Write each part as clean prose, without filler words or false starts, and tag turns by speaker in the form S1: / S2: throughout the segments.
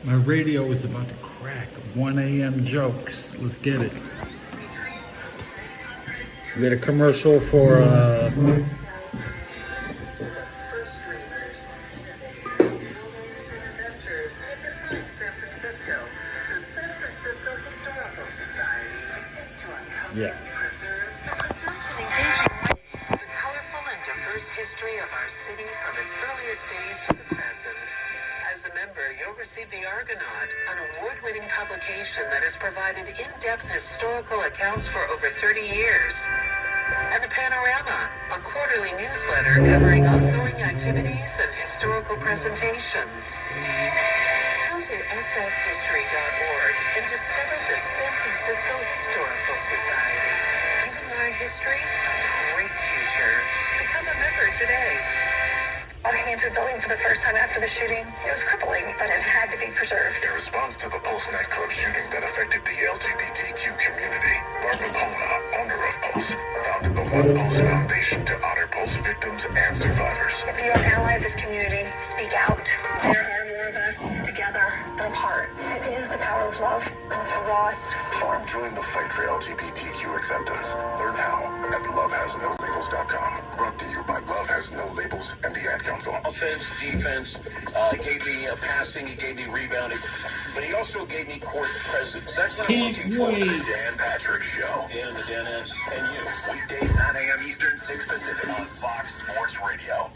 S1: My radio is about to crack. 1 a.m. jokes. Let's get it. We got a commercial for yeah.
S2: Preserve and present in engaging ways the colorful and diverse history of our city from its earliest days to the present. As a member, you'll receive the Argonaut, an award-winning publication that has provided in-depth historical accounts for over 30 years. And the Panorama, a quarterly newsletter covering ongoing activities and historical presentations. Go to sfhistory.org and discover the San Francisco Historical Society, giving our history a great future. Become a member today.
S3: Walking into the building for the first time after the shooting, it was crippling, but it had to be preserved.
S4: In response to the Pulse nightclub shooting that affected the LGBTQ community, Barbara Pona, owner of Pulse, founded the One Pulse Foundation to honor Pulse victims and survivors.
S3: If you're an ally of this community, speak out. There are more of us together than apart. It is the power of love in its rawest form.
S4: Join the fight for LGBTQ acceptance. Learn how at lovehasnolabels.com. Brought to you by Love Has No Labels and the Ad Council.
S5: Offense, defense, gave me passing, he gave me rebounding, but he also gave me court presence. That's what I'm looking for.
S4: The Dan Patrick Show.
S5: Dan, the Danettes, and you.
S4: Weekdays 9 a.m. Eastern, 6 Pacific on Fox Sports Radio.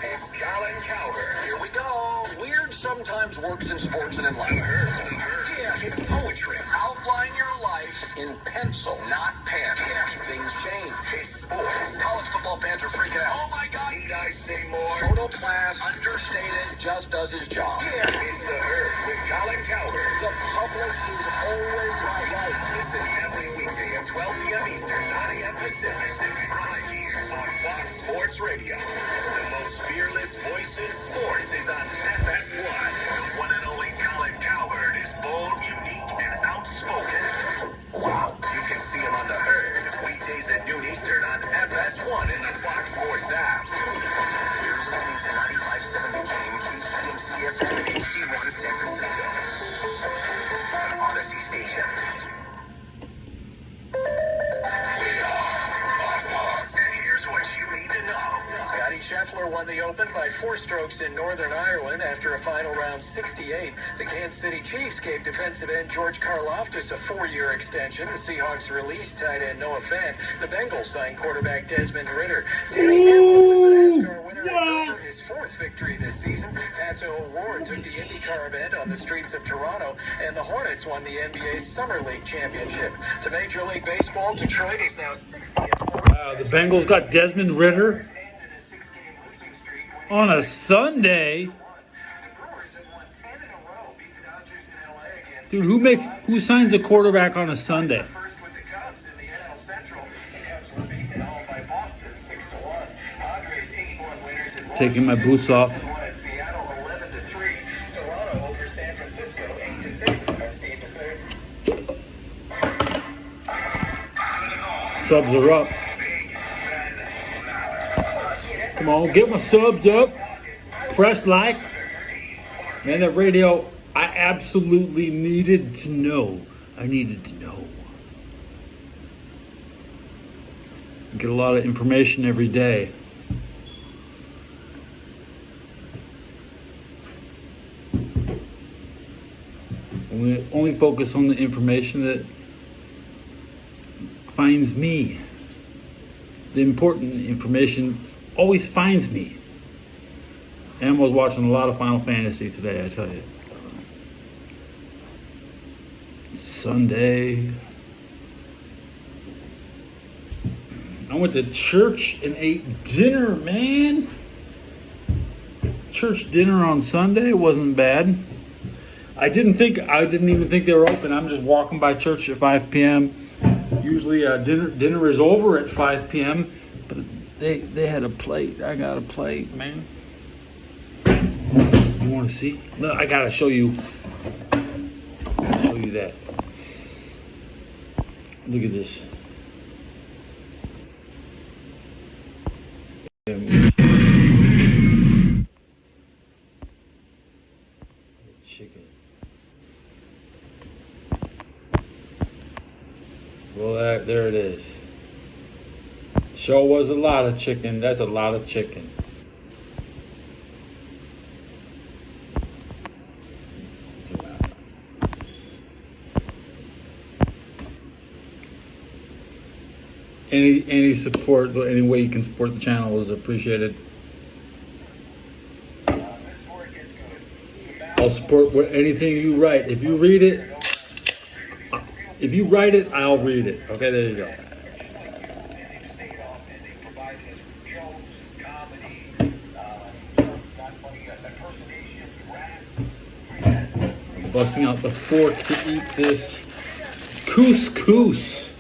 S4: It's Colin Cowherd.
S5: Here we go. Weird sometimes works in sports and in life.
S4: Yeah, it's poetry.
S5: Outline your life in pencil, not pen.
S4: Yeah.
S5: Things change.
S4: It's sports.
S5: College football fans are freaking out.
S4: Oh my God, need I say more?
S5: Total class, understated, just does his job.
S4: Yeah, it's the Herd with Colin Cowherd.
S5: The public is always right.
S4: Listen every weekday at 12 p.m. Eastern, 9 a.m. Pacific, right here on Fox Sports Radio. The most fearless voice in sports is on FS1. The one and only Colin Cowherd is bold, unique, and outspoken. Wow. You can see him on the Herd weekdays at noon Eastern on FS1 in the Fox Sports app. You're listening to 95.7 The Game, KCMC FM HD1 San Francisco. An Odyssey station. And here's what you need to know.
S6: Scotty Scheffler won the Open by 4 strokes in Northern Ireland after a final round 68. The Kansas City Chiefs gave defensive end George Karlaftis a 4-year extension. The Seahawks released tight end Noah Fant. The Bengals signed quarterback Desmond Ritter. Danny Hamlin was the NASCAR winner at Dover, his 4th victory this season. Pato O'Ward took the IndyCar event on the streets of Toronto, and the Hornets won the NBA's Summer League championship. To Major League Baseball, Detroit is now 60-4.
S1: Wow, the Bengals got Desmond Ritter on a Sunday. Dude, who signs a quarterback on a Sunday? Taking my boots off. Subs are up. Come on, get my subs up. Press like. Man, that radio, I absolutely needed to know. I needed to know. Get a lot of information every day. Only focus on the information that finds me. The important information always finds me. And I was watching a lot of Final Fantasy today, I tell you. It's Sunday. I went to church and ate dinner, man. Church dinner on Sunday wasn't bad. I didn't even think they were open. I'm just walking by church at 5 p.m. Usually dinner is over at 5 p.m. But they had a plate. I got a plate, man. You want to see? No, I gotta show you. I'll show you that. Look at this. Chicken. So there it is. Show was a lot of chicken. That's a lot of chicken. Any support, any way you can support the channel is appreciated. I'll support anything you write. If you read it, if you write it, I'll read it. Okay, there you go. I'm busting out the fork to eat this couscous.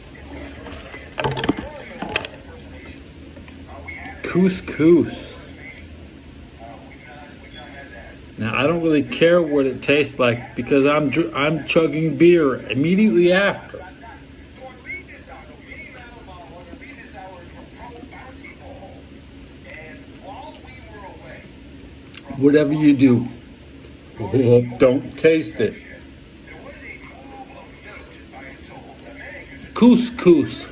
S1: Couscous. Now I don't really care what it tastes like because I'm chugging beer immediately after. Whatever you do, don't taste it. Couscous.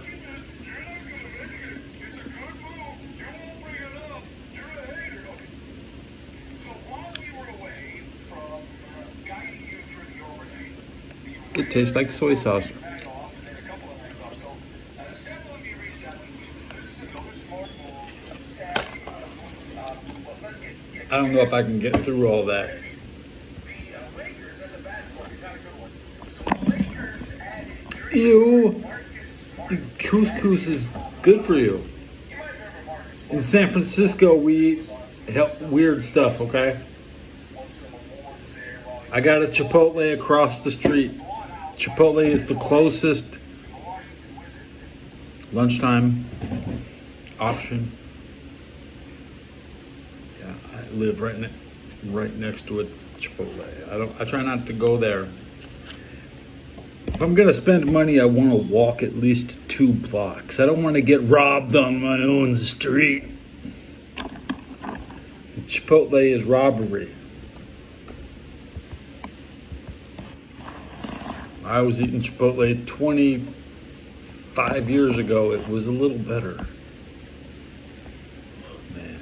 S1: It tastes like soy sauce. I don't know if I can get through all that. Ew. Couscous is good for you. In San Francisco, we eat weird stuff, okay? I got a Chipotle across the street. Chipotle is the closest lunchtime option. Yeah, I live right next to a Chipotle. I try not to go there. If I'm gonna spend money, I want to walk at least 2 blocks. I don't want to get robbed on my own street. Chipotle is robbery. I was eating Chipotle 25 years ago. It was a little better. Oh, man.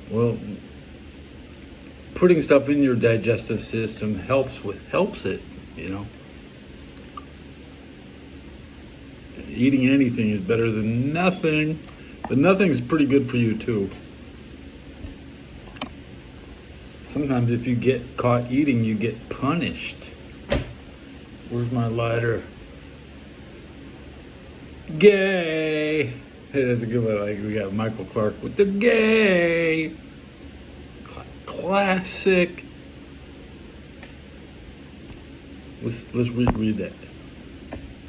S1: Well, putting stuff in your digestive system helps it, you know. Eating anything is better than nothing. But nothing's pretty good for you too. Sometimes if you get caught eating, you get punished. Where's my lighter? Gay! Hey, that's a good one. Like we got Michael Clark with the gay. Classic. Let's read that.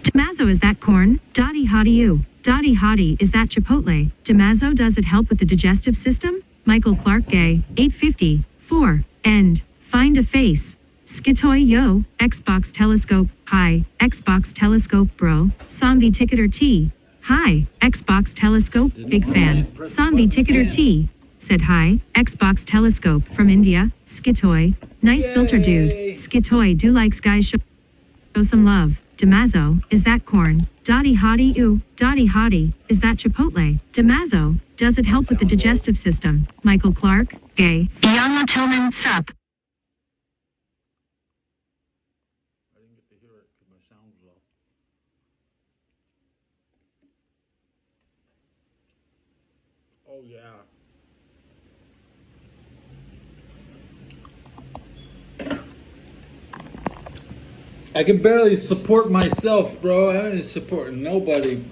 S7: Damaso, is that corn? Dottie hottie you. Dottie hottie, is that Chipotle? Damaso, does it help with the digestive system? Michael Clark Gay, 850, 4, end. Find a face. Skitoy yo, Xbox Telescope, hi. Xbox Telescope bro. Zombie Ticketer T. Hi, Xbox Telescope, big fan. Zombie Ticketer T. Said hi, Xbox Telescope from India. Skitoy, nice filter dude. Skitoy do likes guys show some love. Damaso, is that corn? Dottie hottie ooh, Dottie hottie, is that Chipotle? Damaso, does it help with the digestive system? Michael Clark, Gay. Iana Tillman, sup.
S1: I didn't get to hear it because my sound was off. Oh yeah. I can barely support myself, bro. I ain't supporting nobody.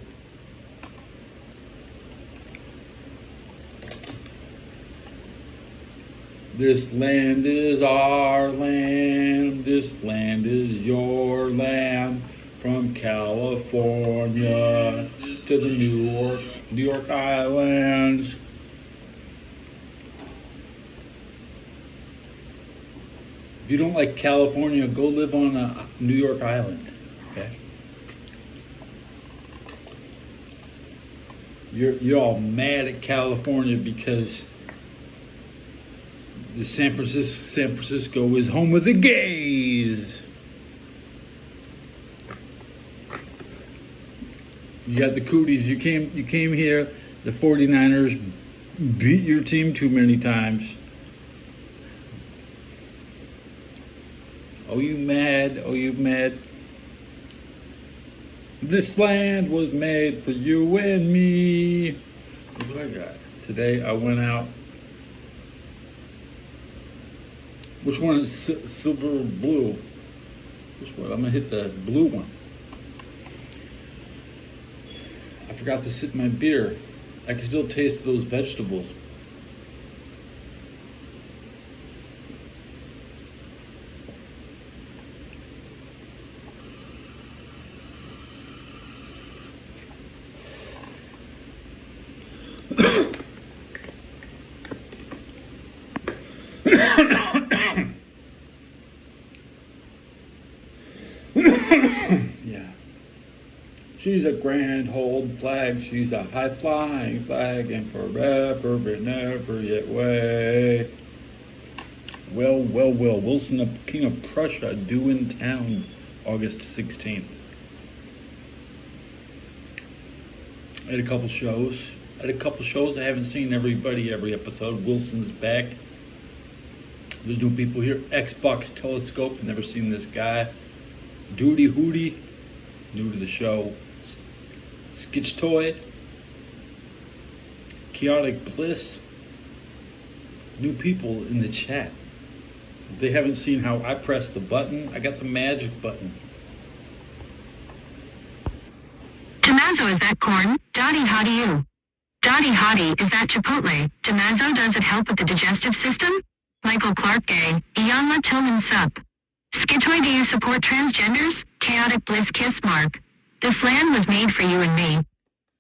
S1: This land is our land. This land is your land. From California to the New York Islands. If you don't like California, go live on a New York Island, okay? You're all mad at California because The San Francisco is home of the gays. You got the cooties. You came here. The 49ers beat your team too many times. Oh, you mad? Oh, you mad? This land was made for you and me. What do I got? Today I went out. Which one is silver or blue? Which one? I'm gonna hit the blue one. I forgot to sip my beer. I can still taste those vegetables. Yeah. She's a grand old flag. She's a high flying flag, and forever but never yet way. Well. Wilson, the King of Prussia, due in town August 16th. I had a couple shows. I haven't seen everybody every episode. Wilson's back. There's new people here. Xbox Telescope. Never seen this guy. Duty Hootie. New to the show. Skitch Toy. Chaotic Bliss. New people in the chat. If they haven't seen how I press the button, I got the magic button.
S7: Tommaso, is that corn? Dottie, how do you? Dottie Hottie, is that Chipotle? Tommaso, does it help with the digestive system? Michael Clark Gay, Iyanla Tillman Sup. Skitoy, do you support transgenders? Chaotic Bliss Kiss Mark. This land was made for you and me.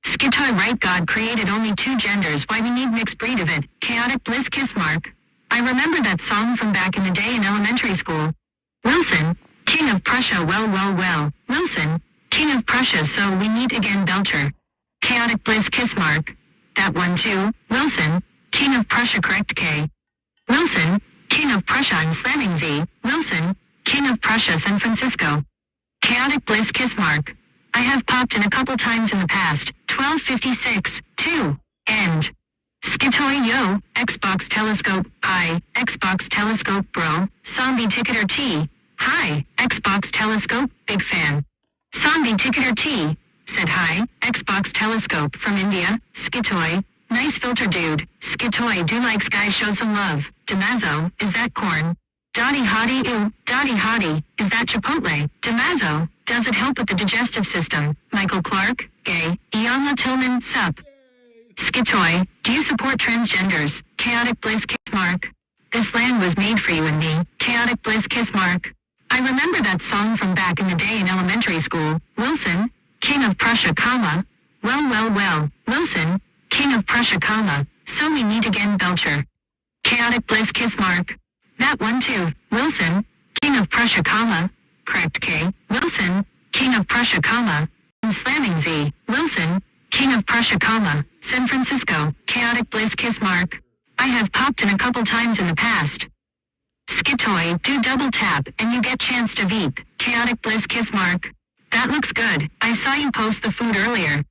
S7: Skitoy, right, God created only two genders, why we need mixed breed of it? Chaotic Bliss Kiss Mark. I remember that song from back in the day in elementary school. Wilson, King of Prussia, well. Wilson, King of Prussia, so we meet again, Belcher. Chaotic Bliss Kiss Mark. That one too. Wilson, King of Prussia, correct K. Wilson, King of Prussia, I'm slamming Z. Wilson, King of Prussia, San Francisco. Chaotic Bliss Kiss Mark. I have popped in a couple times in the past. 1256, 2, end. Skitoy yo, Xbox Telescope, hi, Xbox Telescope bro, Zombie Ticketer T, hi, Xbox Telescope, big fan. Zombie Ticketer T, said hi, Xbox Telescope from India, Skitoy, nice filter dude, Skitoy do like Sky show some love, Tommaso, is that corn? Dottie Hottie ew, Dottie Hottie, is that Chipotle? Tommaso, does it help with the digestive system? Michael Clark, Gay, Iyanla Tillman, Sup. Skitoy, do you support transgenders? Chaotic Bliss Kiss Mark. This land was made for you and me. Chaotic Bliss Kiss Mark. I remember that song from back in the day in elementary school. Wilson, King of Prussia, comma. Well. Wilson, King of Prussia, comma. So we meet again, Belcher. Chaotic Bliss Kiss Mark. That one too. Wilson, King of Prussia, comma. Correct K. Wilson, King of Prussia, comma. I'm slamming Z. Wilson, King of Prussia, comma. San Francisco. Chaotic Bliss Kiss Mark. I have popped in a couple times in the past. Skitoy, do double tap and you get chance to veep. Chaotic Bliss Kiss Mark. That looks good. I saw you post the food earlier.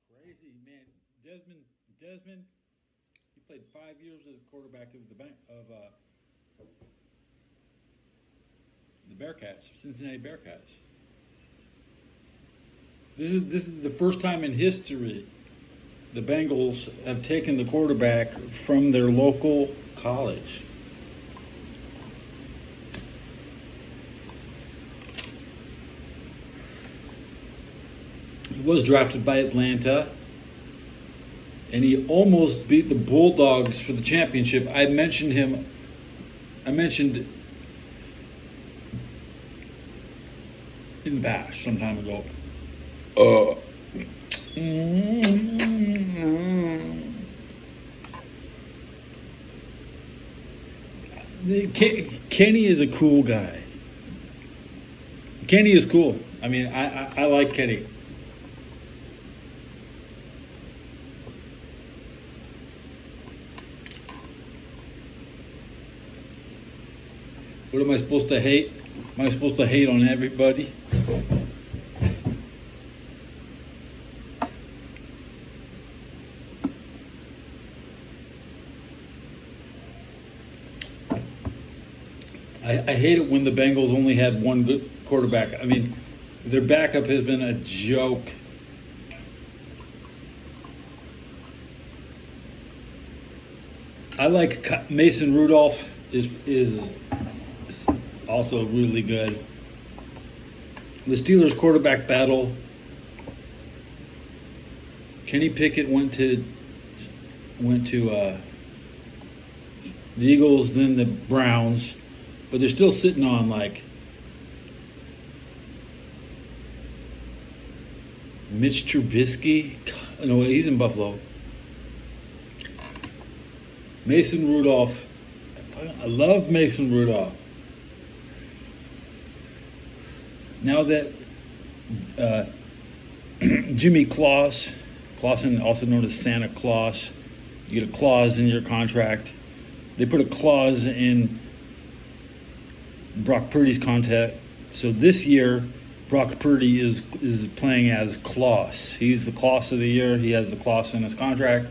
S1: Crazy, man. Desmond, he played 5 years as quarterback of the Bearcats, Cincinnati Bearcats. This is the first time in history the Bengals have taken the quarterback from their local college. He was drafted by Atlanta, and he almost beat the Bulldogs for the championship. I mentioned in the past some time ago. Kenny is a cool guy. Kenny is cool. I mean, I like Kenny. What am I supposed to hate? Am I supposed to hate on everybody? I hate it when the Bengals only had one good quarterback. I mean, their backup has been a joke. I like Mason Rudolph is also really good. The Steelers quarterback battle. Kenny Pickett went to the Eagles, then the Browns, but they're still sitting on like Mitch Trubisky. No, he's in Buffalo. Mason Rudolph. I love Mason Rudolph. Now that Jimmy Clausen, also known as Santa Claus, you get a clause in your contract. They put a clause in Brock Purdy's contract. So this year, Brock Purdy is playing as Claus. He's the Claus of the year. He has the clause in his contract.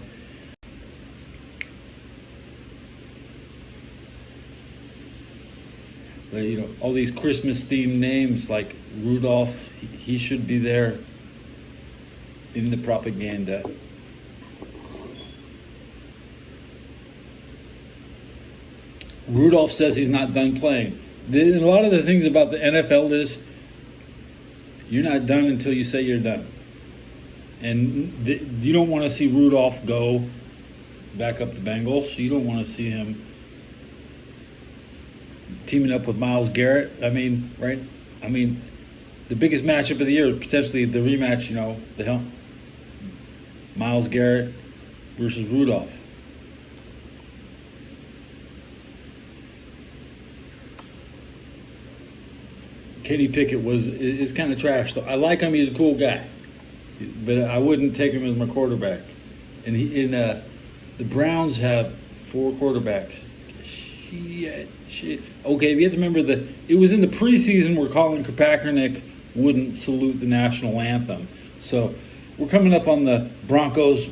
S1: But, you know, all these Christmas-themed names like Rudolph, he should be there in the propaganda. Rudolph says he's not done playing. And a lot of the things about the NFL is you're not done until you say you're done. And you don't want to see Rudolph go back up the Bengals. You don't want to see him teaming up with Myles Garrett. I mean, right? I mean, the biggest matchup of the year, potentially the rematch, you know, Myles Garrett versus Rudolph. Kenny Pickett is kind of trash, though. I like him; he's a cool guy, but I wouldn't take him as my quarterback. And the Browns have 4 quarterbacks. Shit. Okay, you have to remember that it was in the preseason where Colin Kaepernick wouldn't salute the national anthem. So we're coming up on the Broncos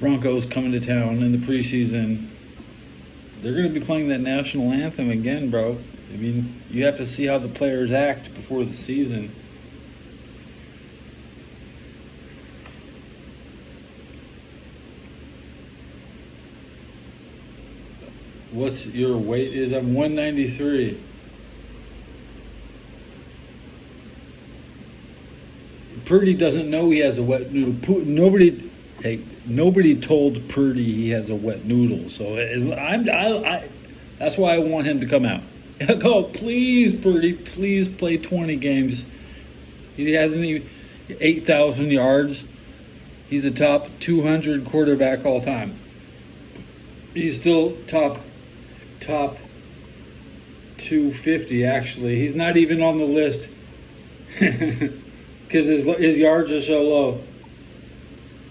S1: coming to town in the preseason. They're going to be playing that national anthem again, bro. I mean, you have to see how the players act before the season. What's your weight? I'm 193. Purdy doesn't know he has a wet noodle. Nobody told Purdy he has a wet noodle. So that's why I want him to come out. Go, please, Purdy, please play 20 games. He hasn't even 8,000 yards. He's a top 200 quarterback all time. He's still top 250, actually. He's not even on the list because his yards are so low.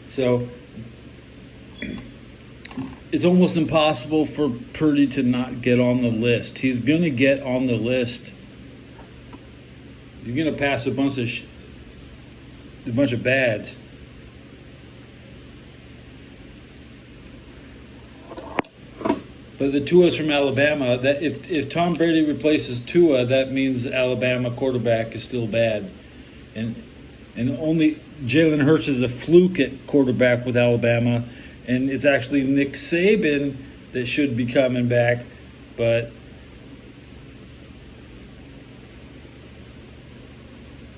S1: So it's almost impossible for Purdy to not get on the list. He's going to get on the list. He's going to pass a bunch of bads. But the Tua's from Alabama. That if Tom Brady replaces Tua, that means Alabama quarterback is still bad, and only Jalen Hurts is a fluke at quarterback with Alabama, and it's actually Nick Saban that should be coming back, but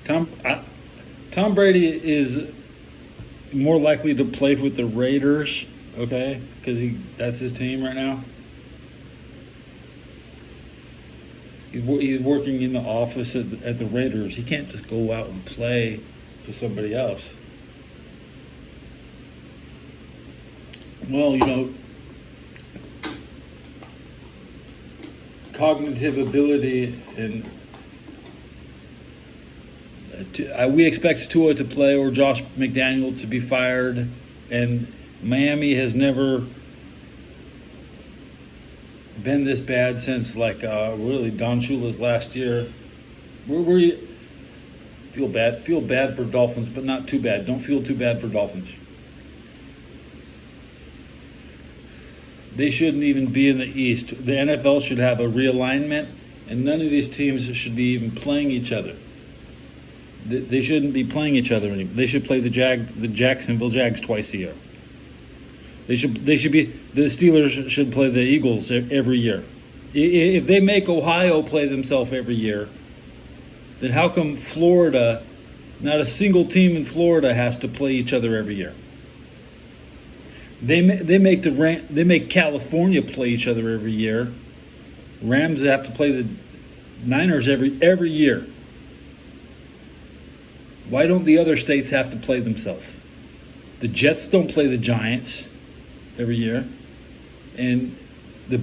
S1: Tom Brady is more likely to play with the Raiders, okay, because that's his team right now. He's working in the office at the Raiders. He can't just go out and play for somebody else. Well, you know, cognitive ability and we expect Tua to play or Josh McDaniel to be fired, and Miami has never been this bad since like really Don Shula's last year. Where you feel bad for Dolphins, but not too bad. Don't feel too bad for Dolphins. They shouldn't even be in the East. The NFL should have a realignment, and none of these teams should be even playing each other. They shouldn't be playing each other anymore. They should play the Jacksonville Jags twice a year. The Steelers should play the Eagles every year. If they make Ohio play themselves every year, then how come Florida, not a single team in Florida has to play each other every year? They make California play each other every year. Rams have to play the Niners every year. Why don't the other states have to play themselves? The Jets don't play the Giants every year, and the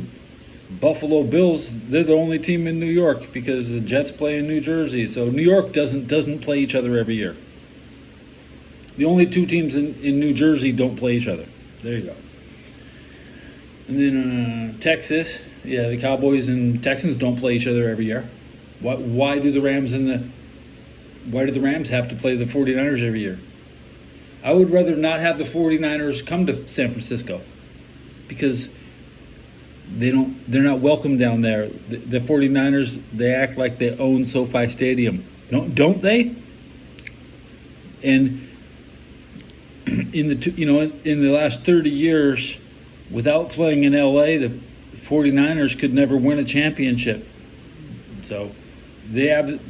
S1: Buffalo Bills, they're the only team in New York because the Jets play in New Jersey. So New York doesn't play each other every year. The only two teams in New Jersey don't play each other. There you go. And then Texas, yeah, the Cowboys and Texans don't play each other every year. Why do the Rams have to play the 49ers every year? I would rather not have the 49ers come to San Francisco because they're not welcome down there. The 49ers, they act like they own SoFi Stadium. Don't they? And in the last 30 years, without playing in LA, the 49ers could never win a championship. So they have,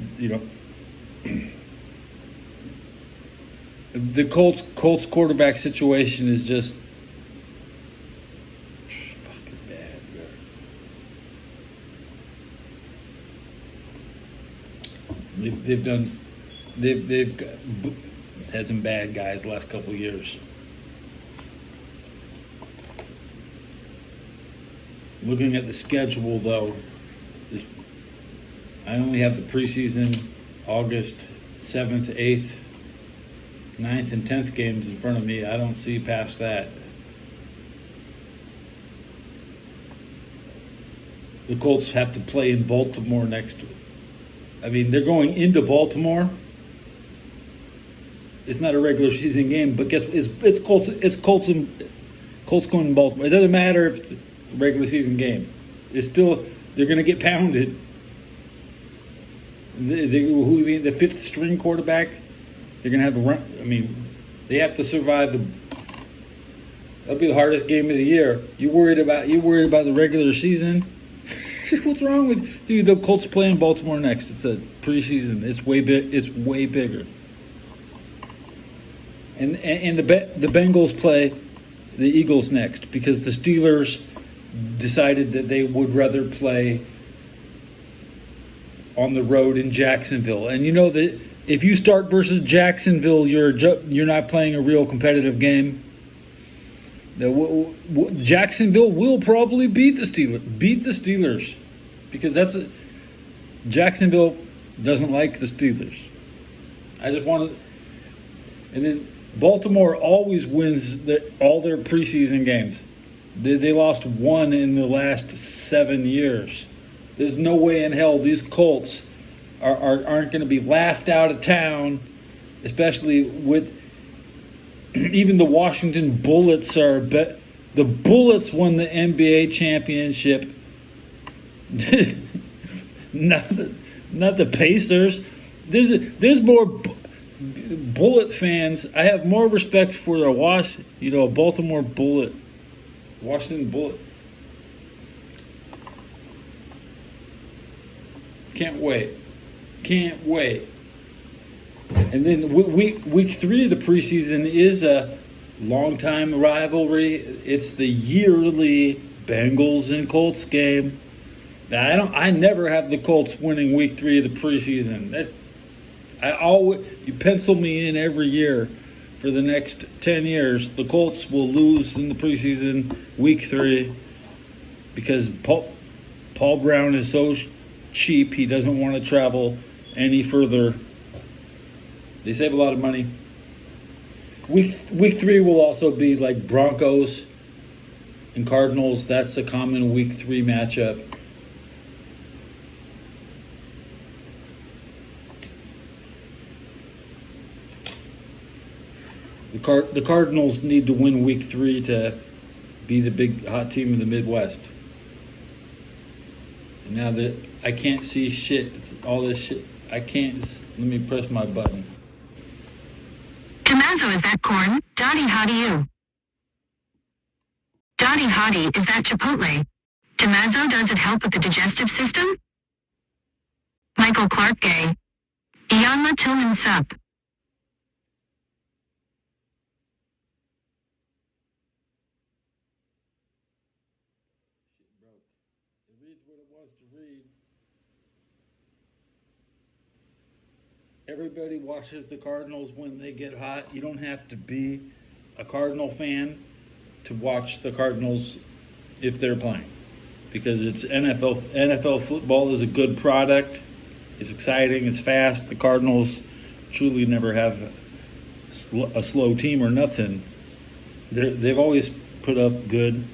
S1: the Colts quarterback situation is just fucking bad. They've had some bad guys the last couple of years. Looking at the schedule, though, I only have the preseason August 7th, 8th, 9th, and 10th games in front of me. I don't see past that. The Colts have to play in Baltimore next. I mean, they're going into Baltimore. It's not a regular season game, but guess it's Colts. It's Colts going to Baltimore. It doesn't matter if it's a regular season game. It's still, they're going to get pounded. The fifth string quarterback, they're going to have to run. I mean, they have to survive that'll be the hardest game of the year. You worried about the regular season? What's wrong with dude? The Colts play in Baltimore next. It's a preseason. It's way big. It's way bigger. And the Bengals play the Eagles next because the Steelers decided that they would rather play on the road in Jacksonville. And you know that if you start versus Jacksonville, you're not playing a real competitive game. Jacksonville will probably beat the Steelers because Jacksonville doesn't like the Steelers. I just want to, and then Baltimore always wins all their preseason games. They lost one in the last 7 years. There's no way in hell these Colts aren't going to be laughed out of town, especially with even the Washington Bullets the Bullets won the NBA championship. not the Pacers. There's more Bullet fans. I have more respect for the Baltimore Bullet, Washington Bullet. Can't wait. And then week 3 of the preseason is a long-time rivalry. It's the yearly Bengals and Colts game. Now, I never have the Colts winning week 3 of the preseason. You pencil me in every year for the next 10 years. The Colts will lose in the preseason week 3 because Paul Brown is so cheap. He doesn't want to travel any further. They save a lot of money. Week 3 will also be like Broncos and Cardinals, that's a common week 3 matchup. The Cardinals need to win week 3 to be the big hot team in the Midwest. And now that I can't see shit, it's all this shit. I can't. Let me press my button.
S7: Tommaso, is that corn? Dottie, how do you? Dottie Hottie, is that Chipotle? Tommaso, does it help with the digestive system? Michael Clark Gay. Iyanla Tillman Sup.
S1: It reads what it wants to read. Everybody watches the Cardinals when they get hot. You don't have to be a Cardinal fan to watch the Cardinals if they're playing, because it's NFL. NFL football is a good product. It's exciting. It's fast. The Cardinals truly never have a slow team or nothing. They've always put up good.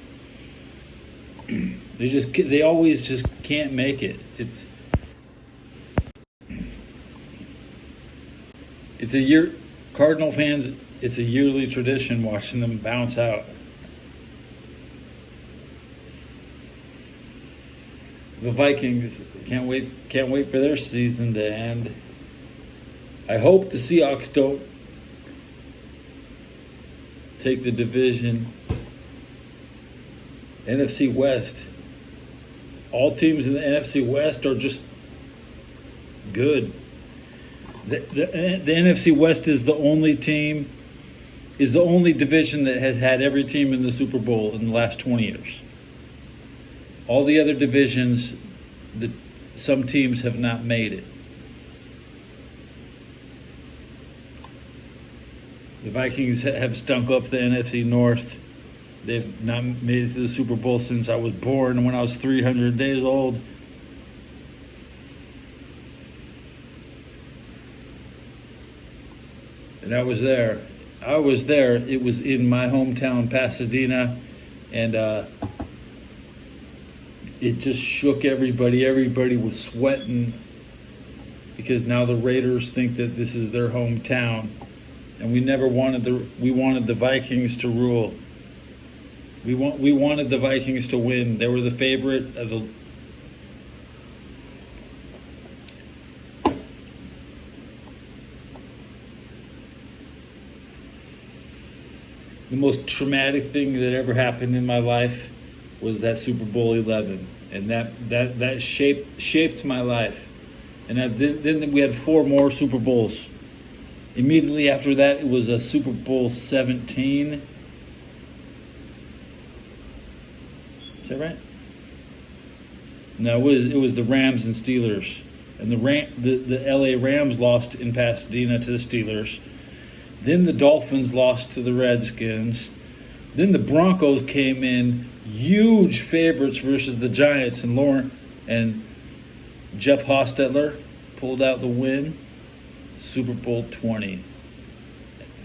S1: They always just can't make it. It's a year. Cardinal fans, it's a yearly tradition watching them bounce out. The Vikings can't wait for their season to end. I hope the Seahawks don't take the division. NFC West. All teams in the NFC West are just good. The NFC West is the only division that has had every team in the Super Bowl in the last 20 years. All the other divisions, some teams have not made it. The Vikings have stunk up the NFC North. They've not made it to the Super Bowl since I was born, when I was 300 days old. And I was there. It was in my hometown, Pasadena, and it just shook everybody. Everybody was sweating because now the Raiders think that this is their hometown, and we wanted the Vikings to rule. We wanted the Vikings to win. They were the favorite of the. The most traumatic thing that ever happened in my life was that Super Bowl 11, and that shaped my life. And then we had 4 more Super Bowls. Immediately after that, it was a Super Bowl 17. Is that right? No, it was the Rams and Steelers, and the LA Rams lost in Pasadena to the Steelers. Then the Dolphins lost to the Redskins. Then the Broncos came in huge favorites versus the Giants, and Jeff Hostetler pulled out the win. Super Bowl 20,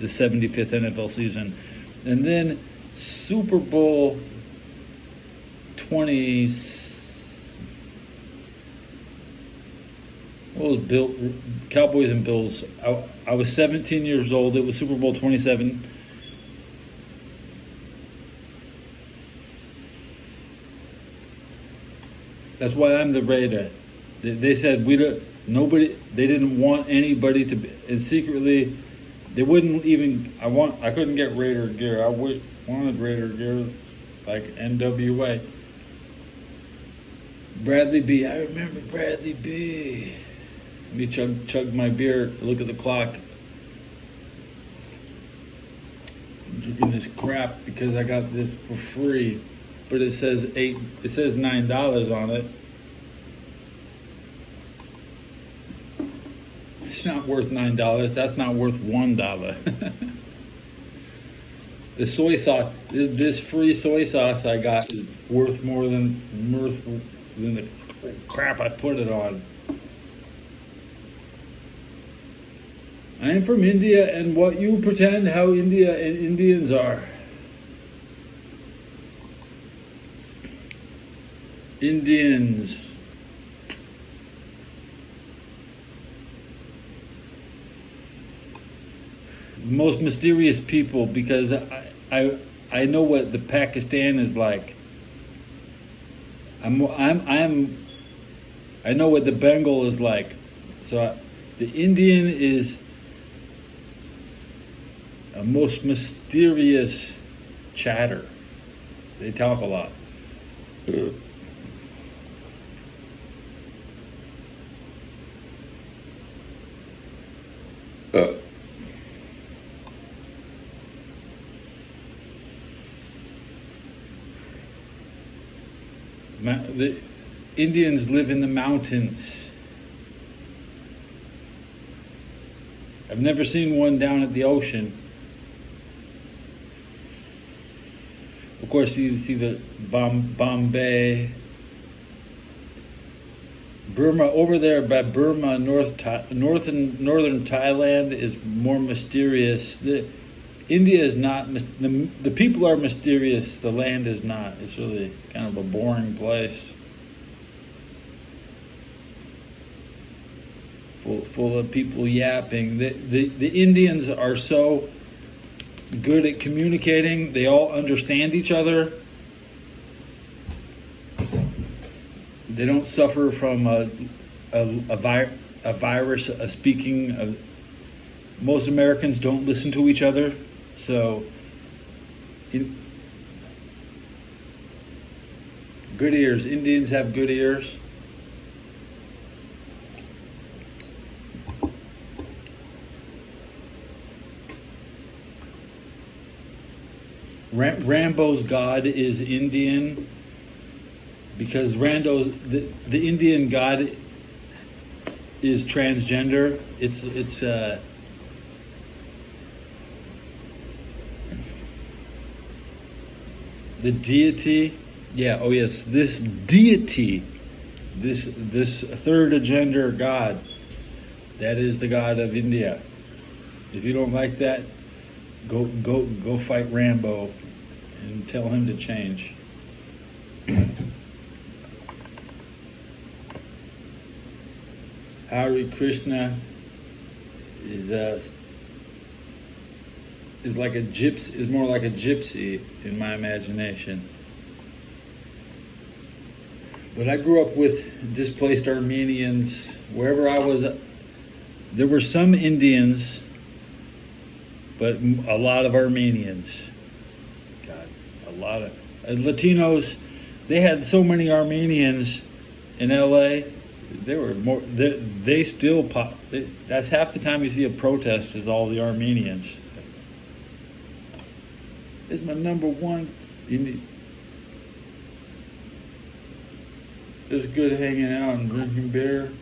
S1: the 75th NFL season. And then Super Bowl 20, what was Cowboys and Bills. I was 17 years old. It was Super Bowl 27. That's why I'm the Raider. They said they didn't want anybody to be, and secretly they wouldn't even, I couldn't get Raider gear. I wanted Raider gear like NWA. Bradley B. I remember Bradley B. Let me chug my beer, look at the clock. I'm drinking this crap because I got this for free, but it says $9 on it. It's not worth $9. That's not worth $1. The soy sauce, this free soy sauce I got is worth more than the crap I put it on. I am from India, and what you pretend how India and Indians are. Indians. The most mysterious people, because I know what the Pakistan is like. I know what the Bengal is like. So the Indian is a most mysterious chatter. They talk a lot. The Indians live in the mountains. I've never seen one down at the ocean. Of course, you see the Bombay, Burma over there by Burma, northern Thailand is more mysterious. India is not. The people are mysterious. The land is not. It's really kind of a boring place, full of people yapping. The Indians are so good at communicating. They all understand each other. They don't suffer from a virus. Most Americans don't listen to each other. So, good ears. Indians have good ears. Rambo's god is Indian because the Indian god is transgender. It's the deity, yeah, oh yes, this deity, this third gender god, that is the god of India. If you don't like that, go fight Rambo and tell him to change. Hare Krishna is like a gypsy, is more like a gypsy in my imagination. But I grew up with displaced Armenians. Wherever I was, there were some Indians, but a lot of Armenians. God, a lot of Latinos. They had so many Armenians in LA. There were more. They still pop. That's half the time you see a protest is all the Armenians. It's my number one. It's good hanging out and drinking beer,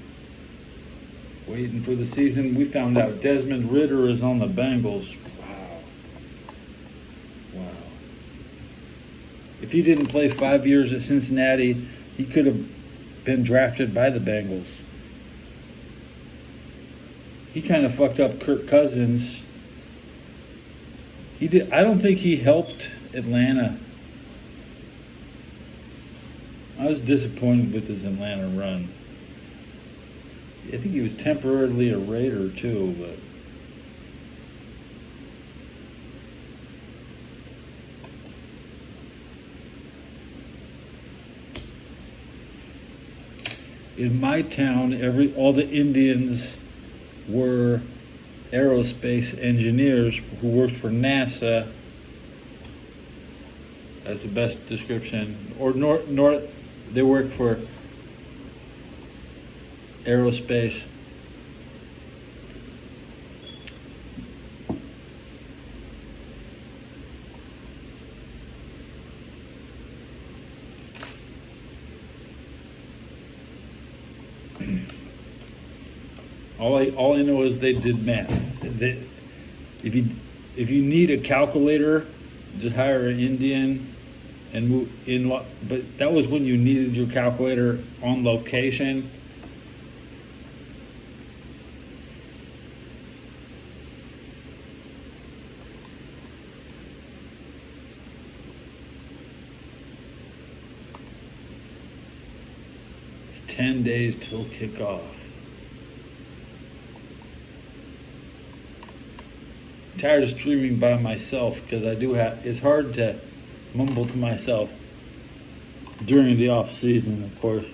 S1: waiting for the season. We found out Desmond Ritter is on the Bengals. Wow. If he didn't play 5 years at Cincinnati, he could have been drafted by the Bengals. He kind of fucked up Kirk Cousins. He did. I don't think he helped Atlanta. I was disappointed with his Atlanta run. I think he was temporarily a Raider too, but in my town, all the Indians were aerospace engineers who worked for NASA. That's the best description. Or north, they work for aerospace. All I know is they did math. If you need a calculator, just hire an Indian and move in. But that was when you needed your calculator on location. 10 days till kickoff. I'm tired of streaming by myself because it's hard to mumble to myself during the off season, of course.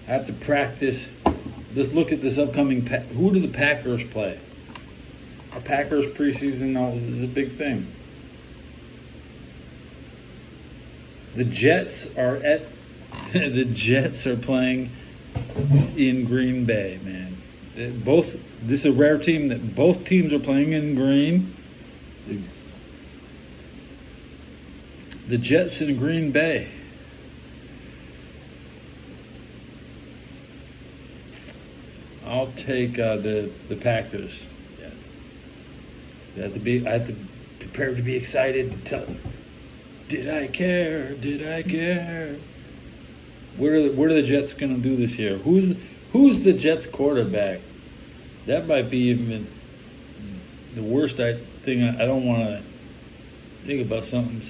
S1: I have to practice. Let's look at this upcoming. Who do the Packers play? Our Packers preseason is a big thing. The Jets are playing in Green Bay, man. This is a rare team that both teams are playing in green. The Jets in Green Bay. I'll take the Packers. Yeah. I have to prepare to be excited to tell. Did I care? Did I care? What are the Jets going to do this year? Who's the Jets quarterback? That might be even the worst thing. I don't want to think about something.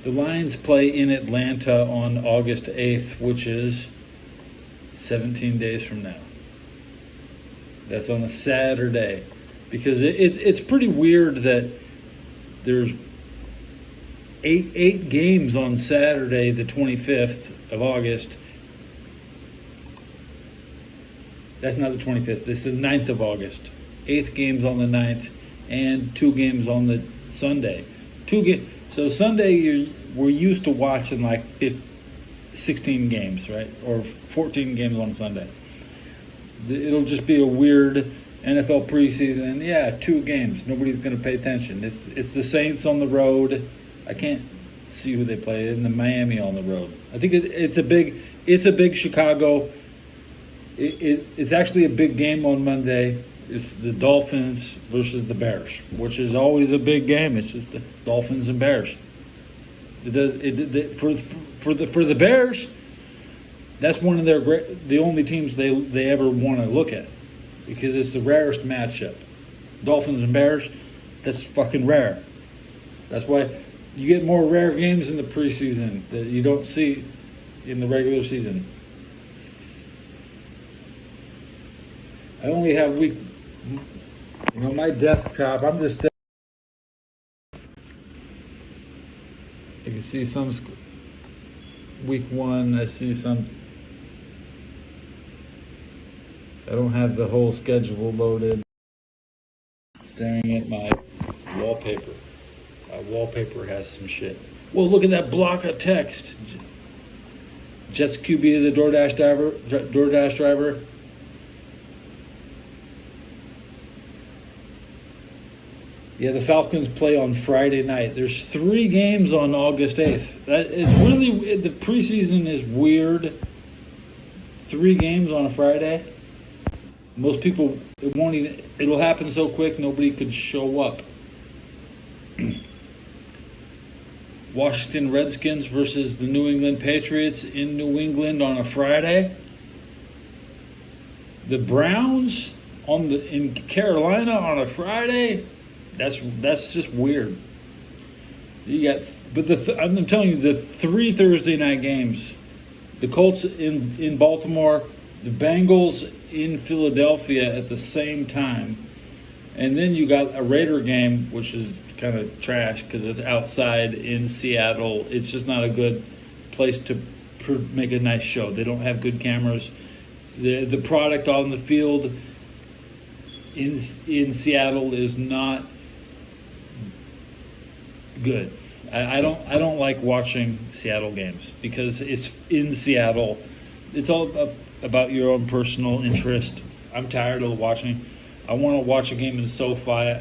S1: The Lions play in Atlanta on August 8th, which is 17 days from now. That's on a Saturday. Because it's pretty weird that there's eight games on Saturday, the 25th of August. That's not the 25th. It's the 9th of August. 8 games on the 9th and 2 games on the Sunday. So Sunday, we're used to watching like 16 games, right? Or 14 games on Sunday. It'll just be a weird NFL preseason. Yeah, 2 games. Nobody's going to pay attention. It's the Saints on the road. I can't see who they play in the Miami on the road. I think it's a big Chicago. It's actually a big game on Monday. It's the Dolphins versus the Bears, which is always a big game. It's just the Dolphins and Bears. For the Bears, that's one of the only teams they ever want to look at because it's the rarest matchup. Dolphins and Bears, that's fucking rare. That's why you get more rare games in the preseason that you don't see in the regular season. I only have my desktop, I'm just, you can see some week 1, I see some, I don't have the whole schedule loaded. Staring at my wallpaper. My wallpaper has some shit. Well, look at that block of text. Jets QB is a DoorDash driver. Yeah, the Falcons play on Friday night. There's 3 games on August 8th. The preseason is weird. 3 games on a Friday. Most people, it'll happen so quick nobody could show up. Washington Redskins versus the New England Patriots in New England on a Friday. The Browns in Carolina on a Friday. That's just weird. I'm telling you, the 3 Thursday night games, the Colts in Baltimore, the Bengals in Philadelphia at the same time, and then you got a Raider game, which is kind of trash because it's outside in Seattle. It's just not a good place to make a nice show. They don't have good cameras. The product on the field in Seattle is not good. I don't like watching Seattle games because it's in Seattle. It's all about your own personal interest. I'm tired of watching. I want to watch a game in SoFi.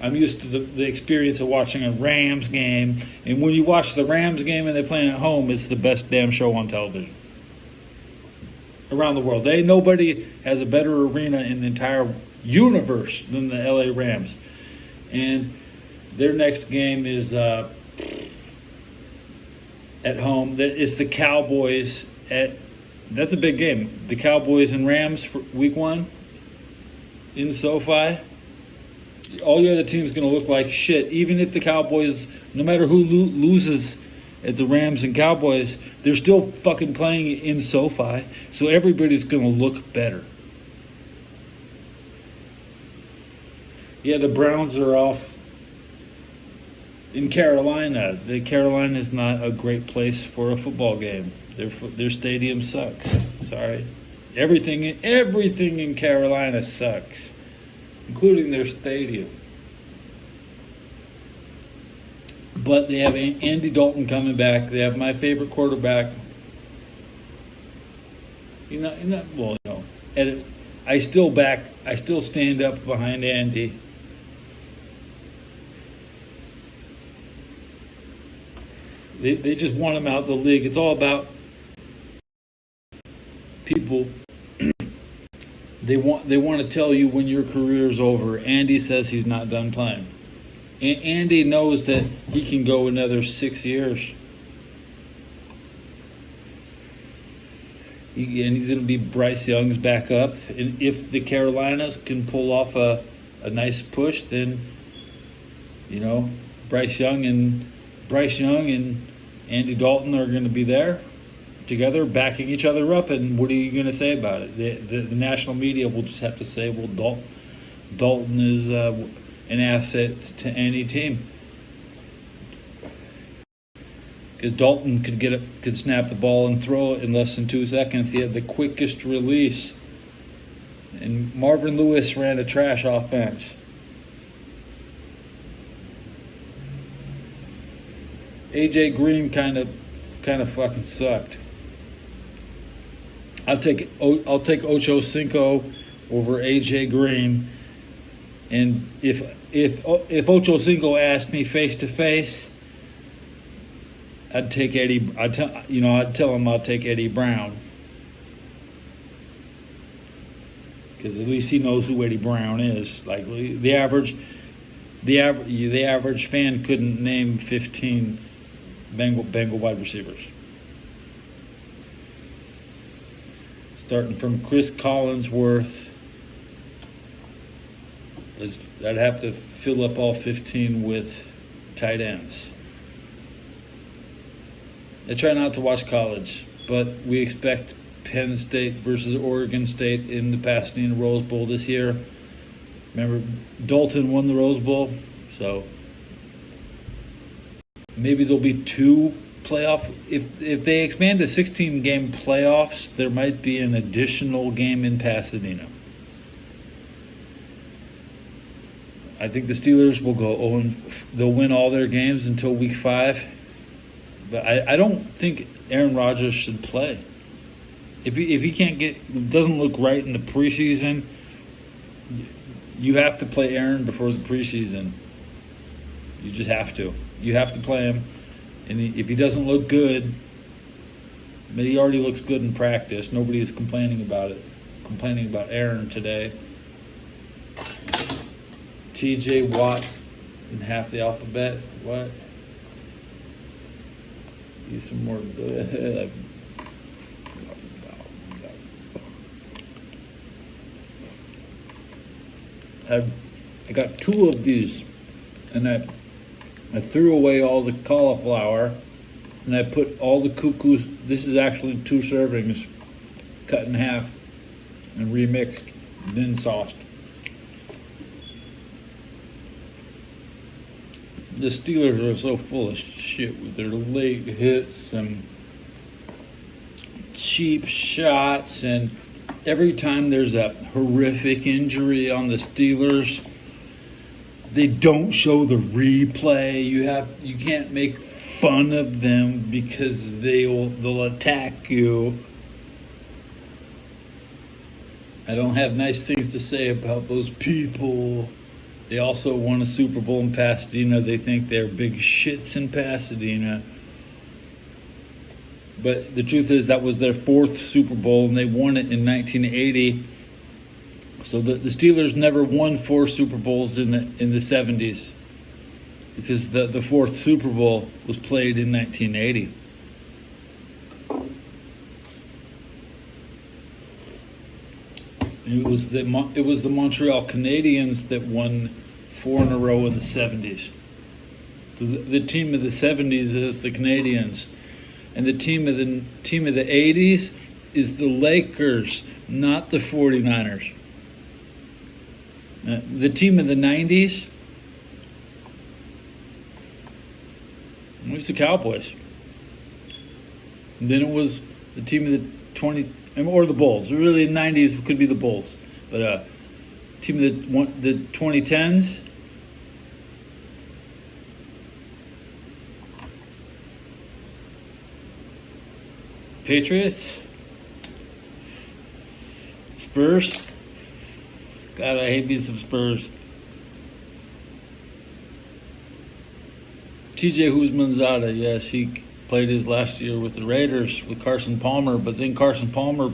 S1: I'm used to the experience of watching a Rams game. And when you watch the Rams game and they're playing at home, it's the best damn show on television. Around the world. Nobody has a better arena in the entire universe than the LA Rams. And their next game is at home. It's the Cowboys. That's a big game. The Cowboys and Rams for week 1 in SoFi. All the other teams going to look like shit. Even if the Cowboys, no matter who loses at the Rams and Cowboys, they're still fucking playing in SoFi, so everybody's going to look better. Yeah, the Browns are off in Carolina. Carolina is not a great place for a football game. Their stadium sucks. Sorry. Everything in Carolina sucks, including their stadium. But they have Andy Dalton coming back. They have my favorite quarterback. I still stand up behind Andy. They just want him out of the league. It's all about people. They want to tell you when your career is over. Andy says he's not done playing. Andy knows that he can go another 6 years. And he's going to be Bryce Young's backup. And if the Carolinas can pull off a nice push, then, Bryce Young and Andy Dalton are going to be there together, backing each other up. And what are you going to say about it? The national media will just have to say, well, Dalton is an asset to any team. Because Dalton could snap the ball and throw it in less than 2 seconds. He had the quickest release. And Marvin Lewis ran a trash offense. AJ Green kind of fucking sucked. I'll take Ocho Cinco over AJ Green. And if Ocho Cinco asked me face to face, I'd take Eddie. I'd tell him I'll take Eddie Brown, because at least he knows who Eddie Brown is. Like the average fan couldn't name 15 Bengal wide receivers. Starting from Chris Collinsworth. I'd have to fill up all 15 with tight ends. I try not to watch college, but we expect Penn State versus Oregon State in the Pasadena Rose Bowl this year. Remember, Dalton won the Rose Bowl, so maybe there'll be 2 playoff. If they expand to 16-game playoffs, there might be an additional game in Pasadena. I think the Steelers will go 0. They'll win all their games until week 5. But I don't think Aaron Rodgers should play. If he doesn't look right in the preseason, you have to play Aaron before the preseason. You just have to. You have to play him. And if he doesn't look good, but he already looks good in practice. Nobody is complaining about it. Complaining about Aaron today. T.J. Watt in half the alphabet. What? Use some more. I got 2 of these, and I threw away all the cauliflower, and I put all the cuckoos. This is actually 2 servings, cut in half, and remixed, then sauced. The Steelers are so full of shit with their late hits and cheap shots, and every time there's a horrific injury on the Steelers, they don't show the replay. You can't make fun of them because they'll attack you. I don't have nice things to say about those people. They also won a Super Bowl in Pasadena. They think they're big shits in Pasadena. But the truth is that was their 4th Super Bowl, and they won it in 1980. So the Steelers never won 4 Super Bowls in the 70s, because the 4th Super Bowl was played in 1980. It was the Montreal Canadiens that won 4 in a row in the 70s. The team of the 70s is the Canadians, and the team of the 80s is the Lakers, not the 49ers. The team of the 90s was the Cowboys. And then it was the team of the 20 or the Bulls. Really, the 90s could be the Bulls, but team of the 2010s. Patriots, Spurs. God, I hate me some Spurs. TJ Houshmandzadeh, yes, he played his last year with the Raiders with Carson Palmer, but then Carson Palmer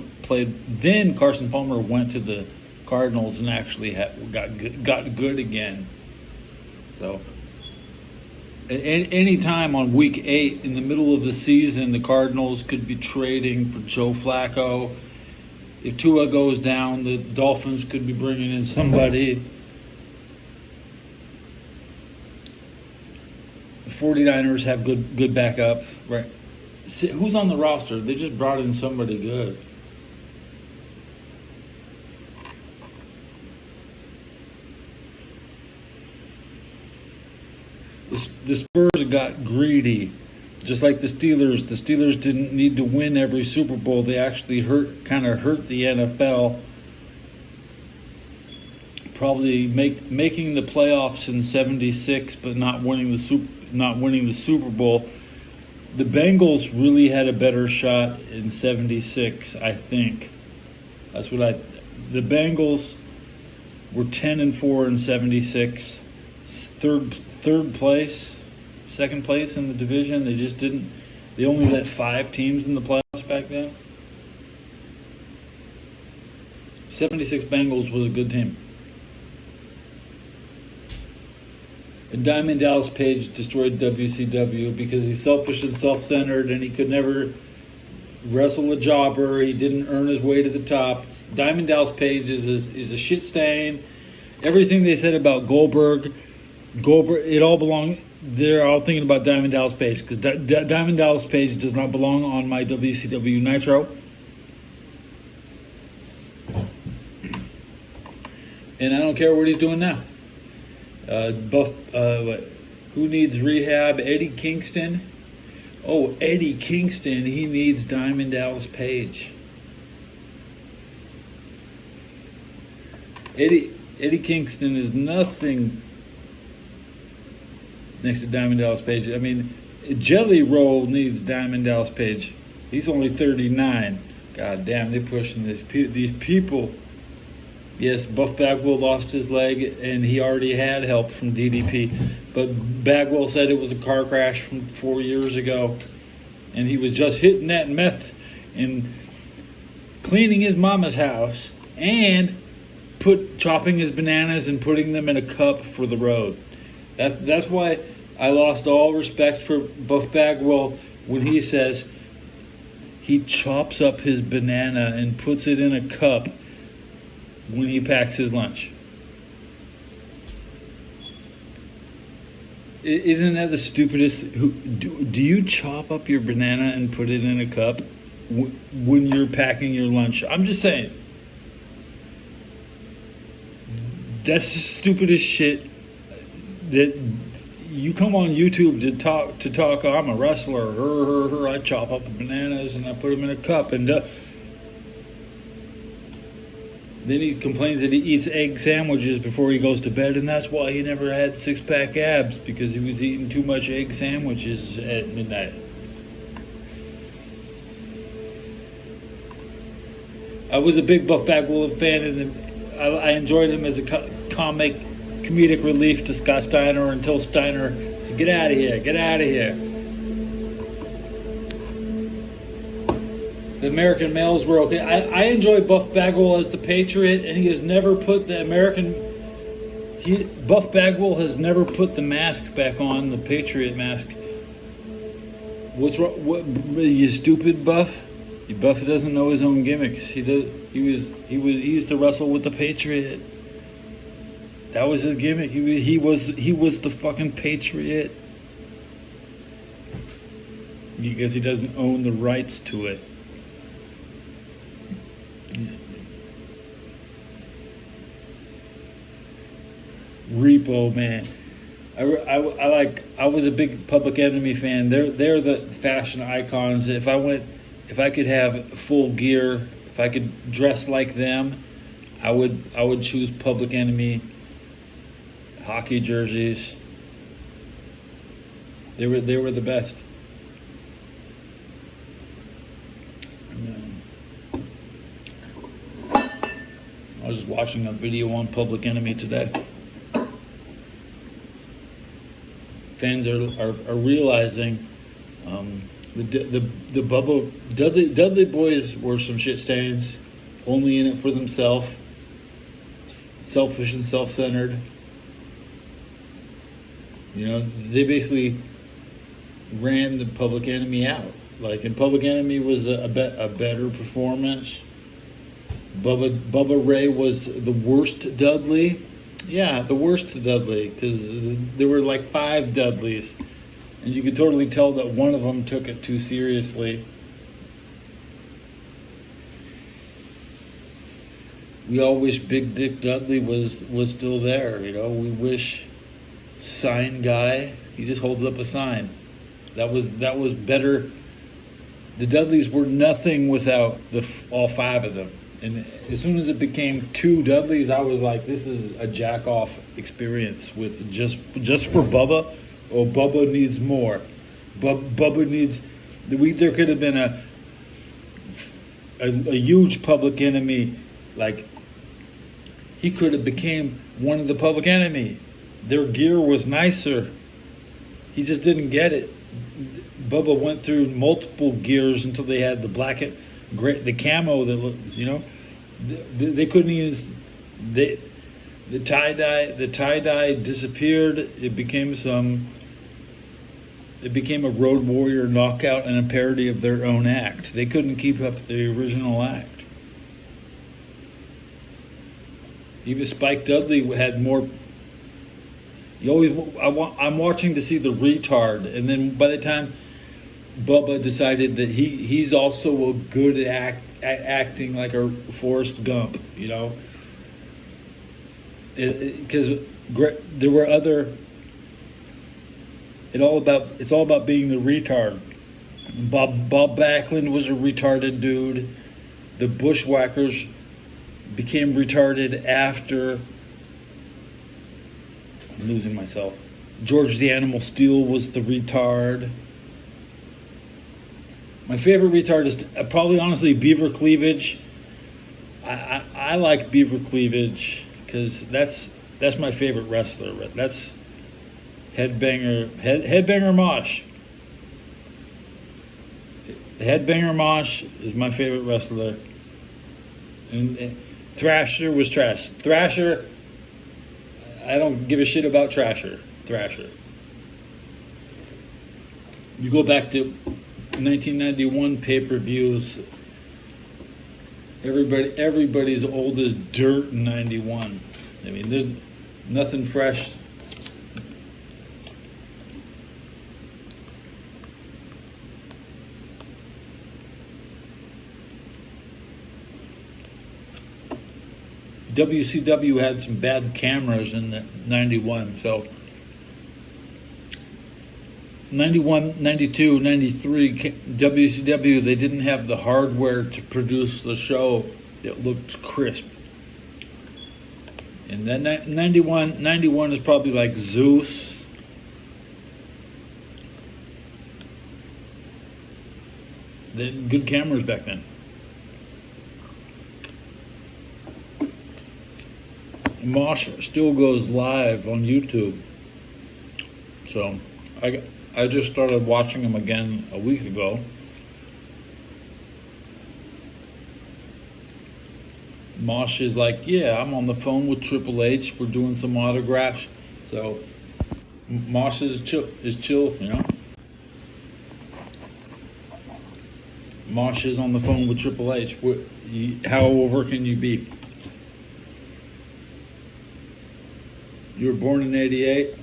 S1: went to the Cardinals and actually got good again. So any time on week 8 in the middle of the season, the Cardinals could be trading for Joe Flacco. If Tua goes down, the Dolphins could be bringing in somebody. The 49ers have good backup, right? Who's on the roster? They just brought in somebody good. The Spurs got greedy, just like the Steelers. The Steelers didn't need to win every Super Bowl. They actually hurt the NFL. Probably making the playoffs in '76, but not winning the Super Bowl. The Bengals really had a better shot in '76, I think. That's what the Bengals were 10-4 in '76. Second place in the division. They only let 5 teams in the playoffs back then. 76 Bengals was a good team. And Diamond Dallas Page destroyed WCW because he's selfish and self-centered and he could never wrestle a jobber. He didn't earn his way to the top. Diamond Dallas Page is a shit stain. Everything they said about Goldberg, it all belonged. They're all thinking about Diamond Dallas Page because Diamond Dallas Page does not belong on my WCW Nitro. And I don't care what he's doing now. Who needs rehab? Eddie Kingston. Oh, Eddie Kingston. He needs Diamond Dallas Page. Eddie Kingston is nothing next to Diamond Dallas Page. I mean, Jelly Roll needs Diamond Dallas Page. He's only 39. God damn, they're pushing these people. Yes, Buff Bagwell lost his leg, and he already had help from DDP. But Bagwell said it was a car crash from 4 years ago, and he was just hitting that meth and cleaning his mama's house and chopping his bananas and putting them in a cup for the road. That's why I lost all respect for Buff Bagwell when he says he chops up his banana and puts it in a cup when he packs his lunch. Isn't that the stupidest? Do you chop up your banana and put it in a cup when you're packing your lunch? I'm just saying. That's the stupidest shit that you come on YouTube to talk. Oh, I'm a wrestler. I chop up the bananas and I put them in a cup and. Then he complains that he eats egg sandwiches before he goes to bed, and that's why he never had six-pack abs, because he was eating too much egg sandwiches at midnight. I was a big Buff Bagwell fan, and I enjoyed him as a comedic relief to Scott Steiner until Steiner said, get out of here. The American males were okay. I enjoy Buff Bagwell as the Patriot, and he has never put the Buff Bagwell has never put the mask back on, the Patriot mask. What's wrong? What, you stupid Buff? Buff doesn't know his own gimmicks. He used to wrestle with the Patriot. That was his gimmick. He was the fucking Patriot. because he doesn't own the rights to it. Repo Man. I was a big Public Enemy fan. They're the fashion icons. If I could have full gear, if I could dress like them, I would choose Public Enemy hockey jerseys. They were the best. I was watching a video on Public Enemy today. Fans are realizing the Dudley boys were some shit stains, only in it for themselves, selfish and self-centered. You know, they basically ran the Public Enemy out. Like, and Public Enemy was a better performance. Bubba Ray was the worst Dudley. Yeah, the worst Dudley, because there were like 5 Dudleys, and you could totally tell that one of them took it too seriously. We all wish Big Dick Dudley was still there. You know, we wish Sign Guy. He just holds up a sign. That was better. The Dudleys were nothing without all 5 of them. And as soon as it became 2 Dudleys, I was like, this is a jack-off experience with just for Bubba. Oh, Bubba needs more. Bubba needs... There could have been a huge Public Enemy, like, he could have became one of the Public Enemy. Their gear was nicer. He just didn't get it. Bubba went through multiple gears until they had the black... Great, the camo that looked, you know, they couldn't even. The tie dye disappeared. It became a Road Warrior knockout and a parody of their own act. They couldn't keep up the original act. Even Spike Dudley had more. I'm watching to see the retard, and then by the time Bubba decided that he's also a good acting like a Forrest Gump, you know, because there were other. It's all about being the retard. Bob Backlund was a retarded dude. The Bushwhackers became retarded after. I'm losing myself. George the Animal Steel was the retard. My favorite retard is probably, honestly, Beaver Cleavage. I like Beaver Cleavage because that's my favorite wrestler. That's Headbanger Mosh. Headbanger Mosh is my favorite wrestler. And Thrasher was trash. Thrasher, I don't give a shit about Thrasher. You go back to 1991 pay-per-views. Everybody's old as dirt in 91. I mean, there's nothing fresh. WCW had some bad cameras in the 91, so 91, 92, 93, WCW, they didn't have the hardware to produce the show that looked crisp. And then 91 is probably like Zeus. They had good cameras back then. Mosh still goes live on YouTube. So I just started watching him again a week ago. Mosh is like, yeah, I'm on the phone with Triple H. We're doing some autographs. So Mosh is chill, you know. Mosh is on the phone with Triple H. How over can you be? You were born in '88.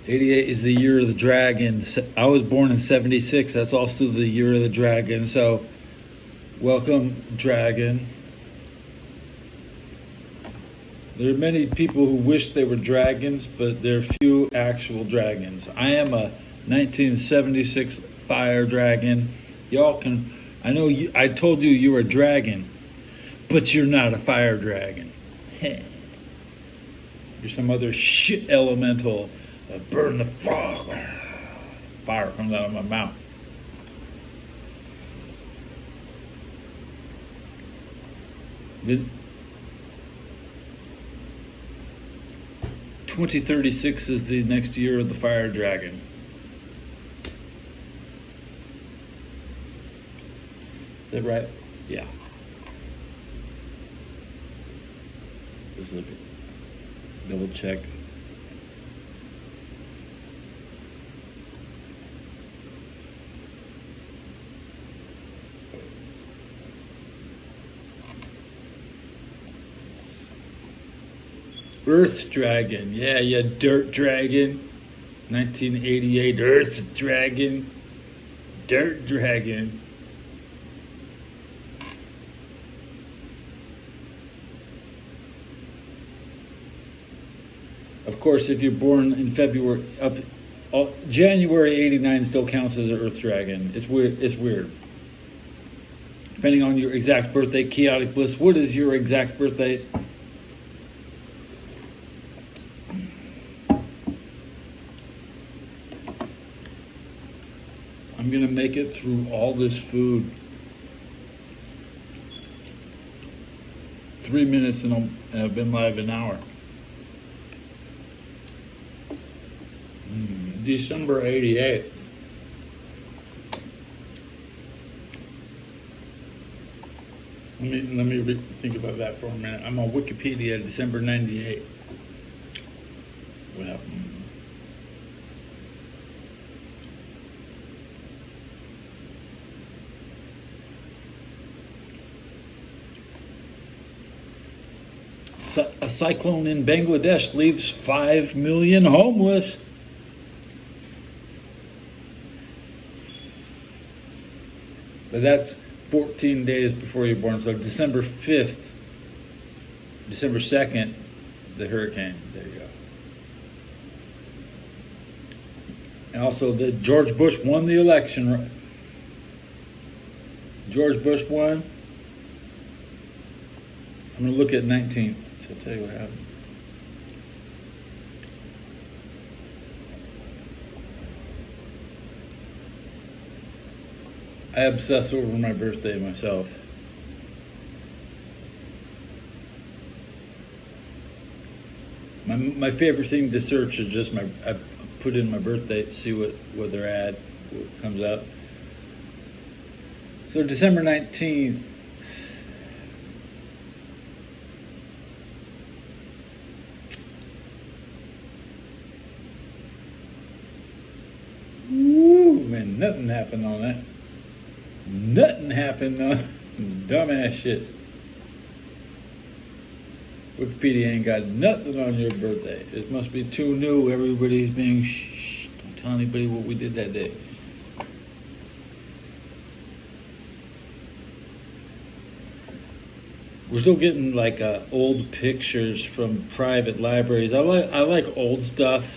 S1: 88 is the year of the dragon. I was born in 76. That's also the year of the dragon. So, welcome, dragon. There are many people who wish they were dragons, but there are few actual dragons. I am a 1976 fire dragon. Y'all can, I know you, I told you you were a dragon, but you're not a fire dragon. You're some other shit elemental. Burn the fog. Fire comes out of my mouth. The 2036 is the next year of the fire dragon. Is that right? Yeah. Just look at, double check. Earth Dragon, yeah, Dirt Dragon, 1988 Earth Dragon, Dirt Dragon. Of course, if you're born in February, January '89 still counts as an Earth Dragon. It's weird. It's weird. Depending on your exact birthday, Chaotic Bliss. What is your exact birthday? I'm gonna make it through all this food. 3 minutes and I've been live an hour. December '88. Let me think about that for a minute. I'm on Wikipedia, December '98. What happened? A cyclone in Bangladesh leaves 5 million homeless. But that's 14 days before you're born. So December 5th, December 2nd, the hurricane. There you go. And also, George Bush won the election. Right? George Bush won. I'm going to look at 19th. I'll tell you what happened. I obsess over my birthday myself. My favorite thing to search is just I put in my birthday to see what they're at, what comes up. So December 19th. Woo, man, nothing happened on that. Nothing happened on some dumbass shit. Wikipedia ain't got nothing on your birthday. It must be too new. Everybody's being shh. Don't tell anybody what we did that day. We're still getting like old pictures from private libraries. I like old stuff.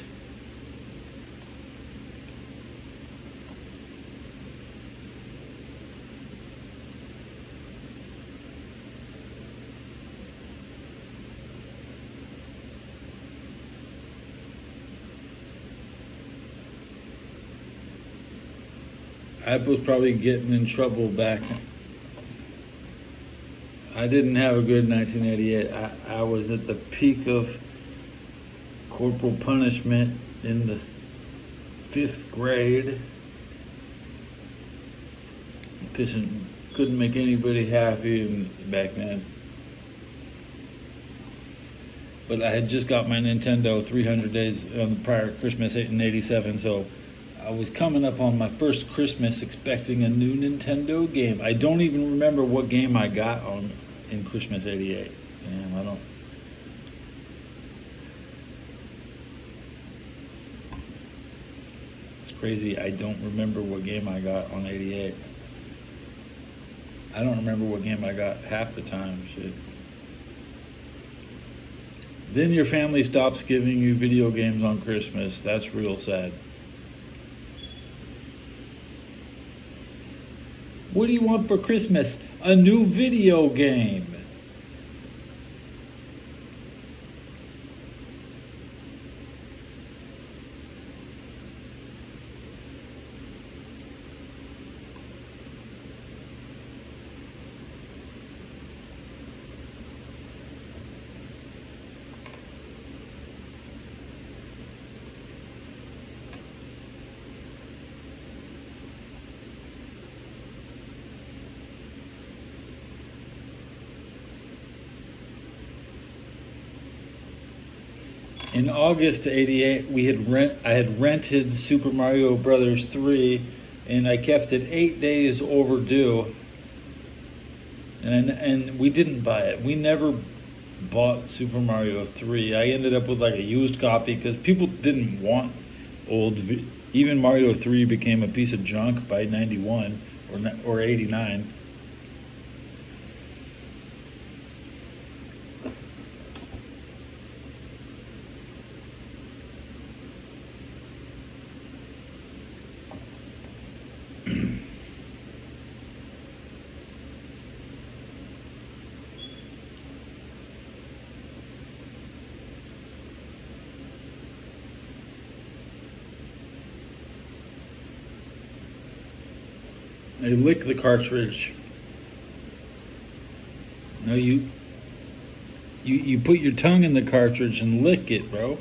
S1: I was probably getting in trouble back. I didn't have a good 1988. I was at the peak of corporal punishment in the 5th grade. Couldn't make anybody happy back then. But I had just got my Nintendo 300 days on the prior Christmas in '87, so I was coming up on my first Christmas expecting a new Nintendo game. I don't even remember what game I got in Christmas '88. Damn, I don't. crazy. I don't remember what game I got on 88. I don't remember what game I got half the time. Shit. Then your family stops giving you video games on Christmas. That's real sad. What do you want for Christmas? A new video game. In August 88, I had rented Super Mario Brothers 3, and I kept it 8 days overdue. And we didn't buy it. We never bought Super Mario 3. I ended up with like a used copy because people didn't want even Mario 3 became a piece of junk by 91 or 89. I lick the cartridge. No, you put your tongue in the cartridge and lick it, bro.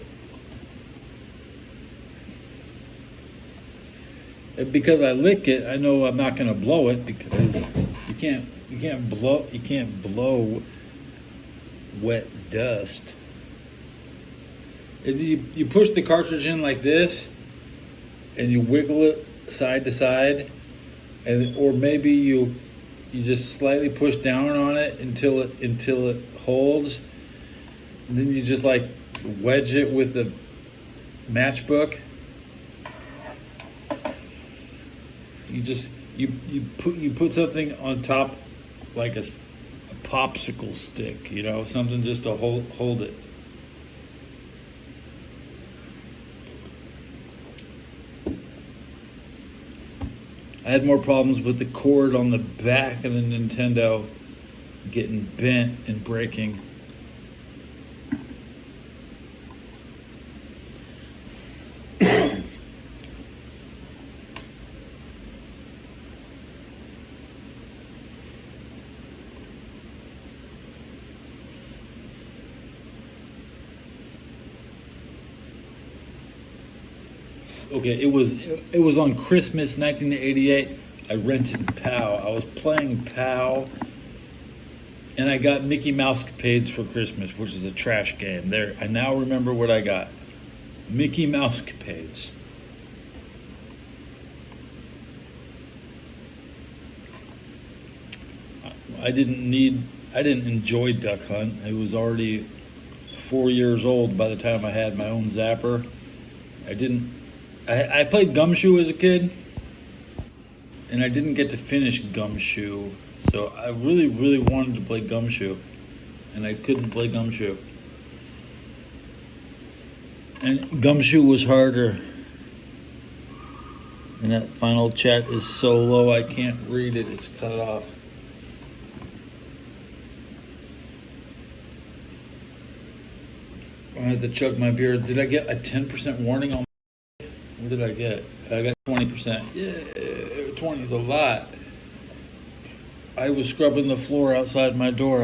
S1: And because I lick it, I know I'm not gonna blow it because you can't blow wet dust. If you push the cartridge in like this and you wiggle it side to side, or maybe you just slightly push down on it until it holds, and then you just like wedge it with the matchbook. You put something on top like a popsicle stick, something just to hold it. I had more problems with the cord on the back of the Nintendo getting bent and breaking. Okay, it was on Christmas 1988. I rented POW. I was playing POW, and I got Mickey Mouse Capades for Christmas, which is a trash game. There, I now remember what I got. Mickey Mouse Capades. I didn't enjoy Duck Hunt. I was already 4 years old by the time I had my own zapper. I played Gumshoe as a kid, and I didn't get to finish Gumshoe, so I really, really wanted to play Gumshoe, and I couldn't play Gumshoe. And Gumshoe was harder. And that final chat is so low I can't read it, it's cut off. I had to chug my beer. Did I get a 10% warning on? What did I get? I got 20%. Yeah, 20 is a lot. I was scrubbing the floor outside my door.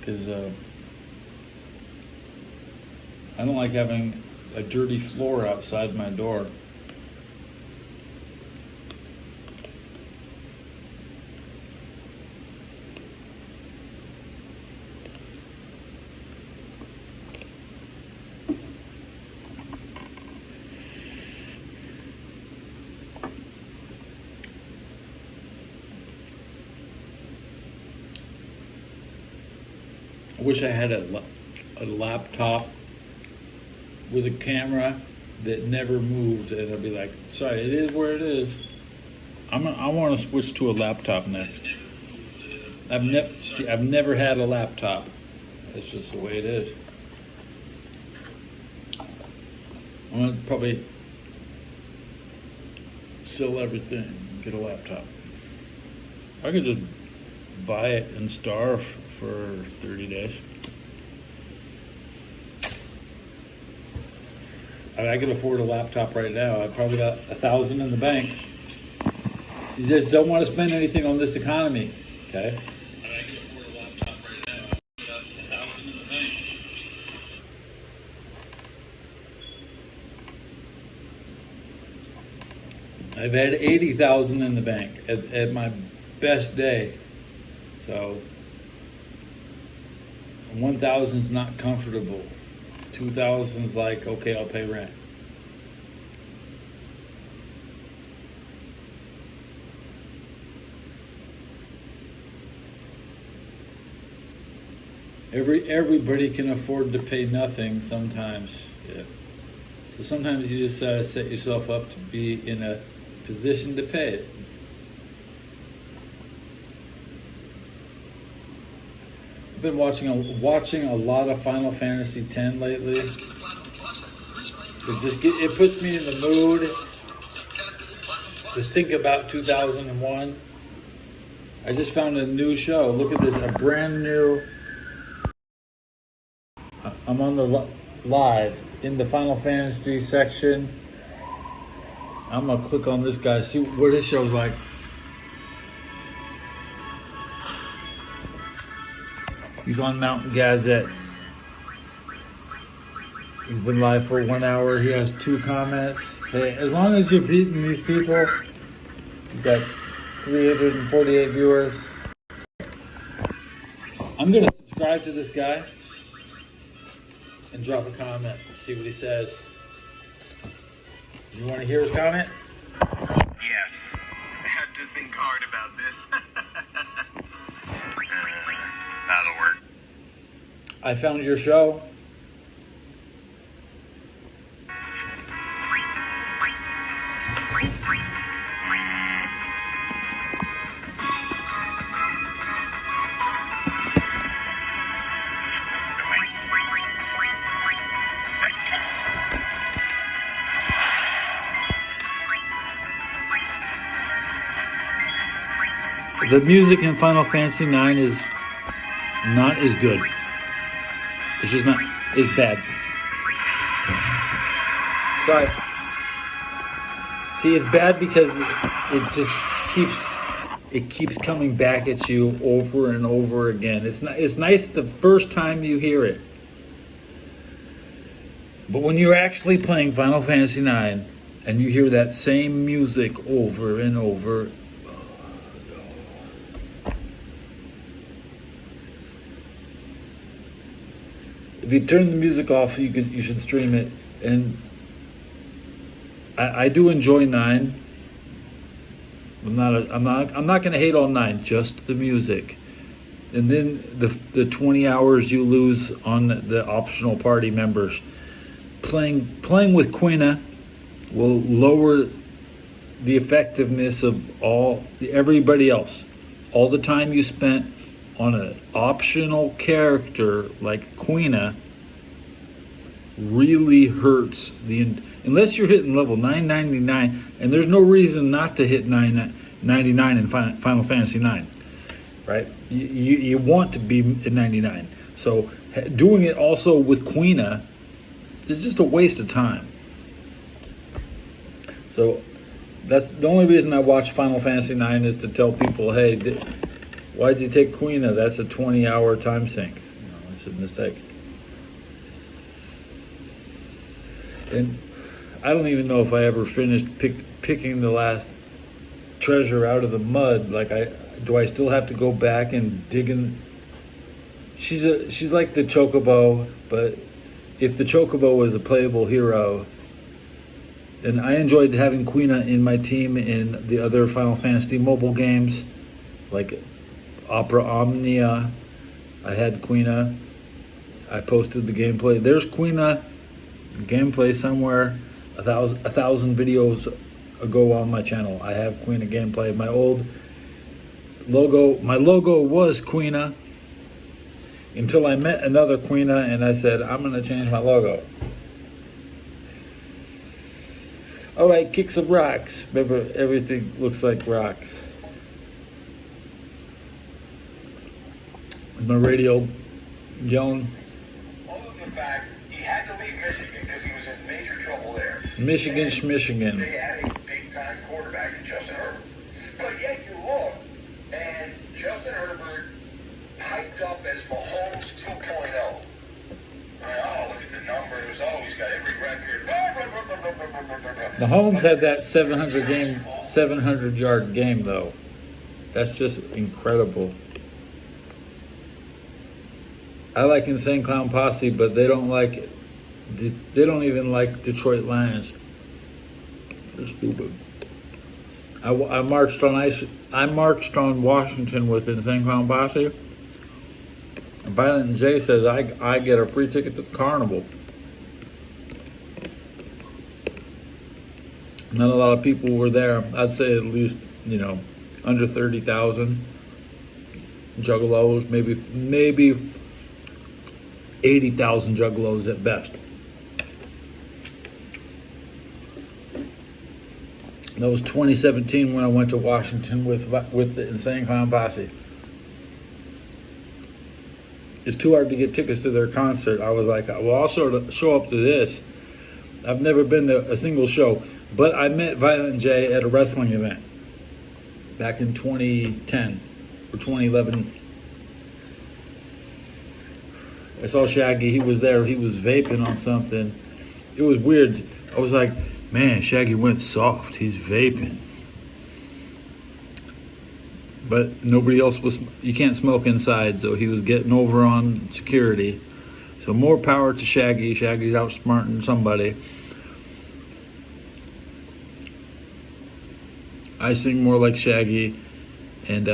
S1: Because I don't like having a dirty floor outside my door. I wish I had a laptop with a camera that never moved, and I'll be like, sorry, it is where it is. I want to switch to a laptop next. I've never had a laptop. It's just the way it is. I'm gonna probably sell everything, get a laptop. I could just buy it and starve for 30 days. I could afford a laptop right now. I probably got $1,000 in the bank. You just don't want to spend anything on this economy, okay? I can afford a laptop right now. I got $1,000 in the bank. I've had 80,000 in the bank at my best day. So 1,000 is not comfortable. 2,000 is like, okay, I'll pay rent. Everybody can afford to pay nothing sometimes. Yeah. So sometimes you just set yourself up to be in a position to pay it. I've been watching a lot of Final Fantasy X lately. It puts me in the mood to think about 2001. I just found a new show. Look at this, a brand new. I'm on the live in the Final Fantasy section. I'm gonna click on this guy, see what his show's like. He's on Mountain Gazette. He's been live for 1 hour. He has 2 comments. Hey, as long as you're beating these people, you've got 348 viewers. I'm gonna subscribe to this guy and drop a comment. See what he says. You want to hear his comment?
S4: Yes. I had to think hard about this. That'll work.
S1: I found your show. The music in Final Fantasy IX is not as good. It's just not. It's bad. Sorry. See, it's bad because it keeps coming back at you over and over again. It's nice the first time you hear it, but when you're actually playing Final Fantasy IX and you hear that same music over and over. If you turn the music off, you should stream it. And I do enjoy 9. I'm not going to hate on 9. Just the music, and then the 20 hours you lose on the optional party members. Playing with Quina will lower the effectiveness of everybody else. All the time you spent on an optional character like Quina really hurts unless you're hitting level 999, and there's no reason not to hit 999 in Final Fantasy IX, right? You want to be at 99. So doing it also with Quina is just a waste of time. So that's the only reason I watch Final Fantasy IX, is to tell people, hey, why'd you take Quina? That's a 20-hour time sink. It's a mistake. And I don't even know if I ever finished picking the last treasure out of the mud. Do I still have to go back and dig in? She's like the Chocobo, but if the Chocobo was a playable hero, and I enjoyed having Quina in my team in the other Final Fantasy mobile games, like Opera Omnia. I had Quina. I posted the gameplay. There's Quina gameplay somewhere. 1,000 videos ago on my channel. I have Quina gameplay. My old logo, my logo was Quina until I met another Quina and I said, I'm gonna change my logo. All right, kick some rocks. Remember, everything looks like rocks. My radio yelling.
S5: All of the fact he had to leave Michigan because he was in major trouble there.
S1: Michigan,
S5: And
S1: Michigan.
S5: They had a big-time quarterback in Justin Herbert. But yet you look, and Justin Herbert hyped up as Mahomes 2.0. Oh, look at the numbers. Oh, he's got every record.
S1: Mahomes had that 700-yard game, though. That's just incredible. I like Insane Clown Posse, but they don't like it. They don't even like Detroit Lions. They're stupid. I marched on Washington with Insane Clown Posse. And Violent J says I get a free ticket to the carnival. Not a lot of people were there. I'd say at least, under 30,000 juggalos, maybe 80,000 juggalos at best. That was 2017 when I went to Washington with the Insane Clown Posse. It's too hard to get tickets to their concert. I was like, well, I'll show up to this. I've never been to a single show, but I met Violent J at a wrestling event back in 2010 or 2011. I saw Shaggy. He was there. He was vaping on something. It was weird. I was like, man, Shaggy went soft. He's vaping. But nobody else was. You can't smoke inside, so he was getting over on security. So more power to Shaggy. Shaggy's outsmarting somebody. I sing more like Shaggy, and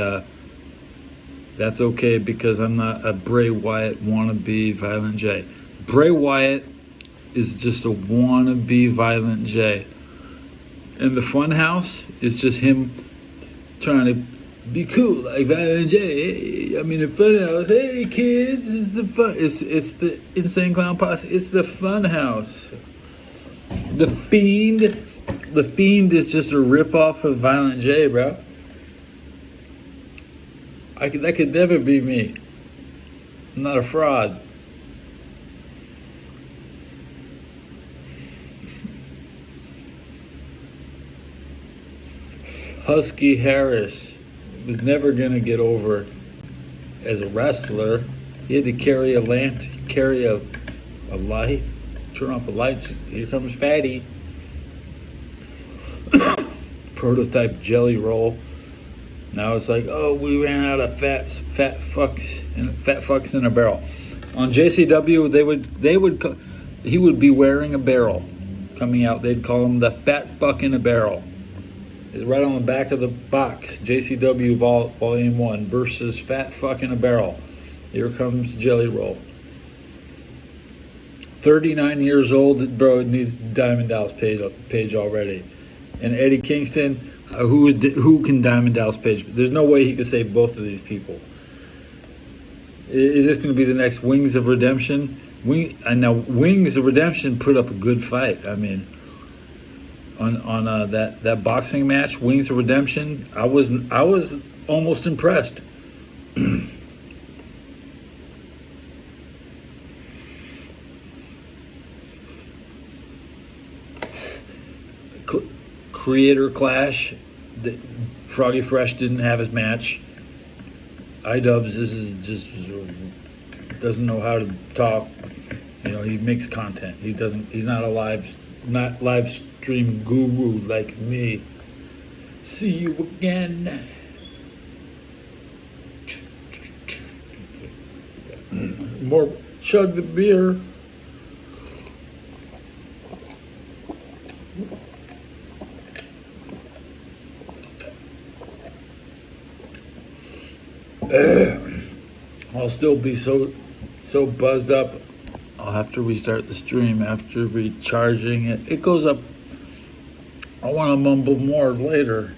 S1: that's okay because I'm not a Bray Wyatt wannabe Violent J. Bray Wyatt is just a wannabe Violent J. And the Funhouse is just him trying to be cool like Violent J. I mean, the Funhouse, hey kids, it's the Insane Clown Posse. It's the Funhouse. The Fiend is just a ripoff of Violent J, bro. That could never be me. I'm not a fraud. Husky Harris was never gonna get over as a wrestler. He had to carry a lamp, carry a light, turn off the lights. Here comes Fatty. Prototype jelly roll. Now it's like, oh, we ran out of fat fucks in a barrel. On JCW, he would be wearing a barrel coming out. They'd call him the fat fuck in a barrel. It's right on the back of the box. JCW Volume 1 versus fat fuck in a barrel. Here comes Jelly Roll. 39 years old, bro, needs Diamond Dallas Page already. And Eddie Kingston, who can Diamond Dallas Page? There's no way he could save both of these people. Is this going to be the next Wings of Redemption? Now Wings of Redemption put up a good fight. I mean, on that boxing match, Wings of Redemption, I was almost impressed. Creator Clash, Froggy Fresh didn't have his match. iDubbbz is just doesn't know how to talk. He makes content. He's not a live stream guru like me. See you again. More chug the beer. I'll still be so buzzed up I'll have to restart the stream after recharging it. It goes up. I want to mumble more later.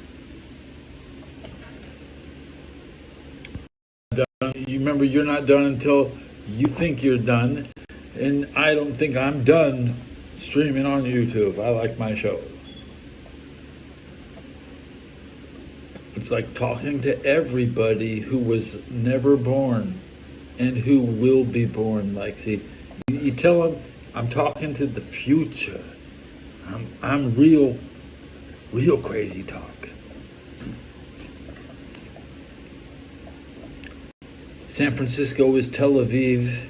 S1: You remember, you're not done until you think you're done. And I don't think I'm done streaming on YouTube. I like my show. It's like talking to everybody who was never born and who will be born. Like, see, you tell them, I'm talking to the future. I'm real crazy talk. San Francisco is Tel Aviv.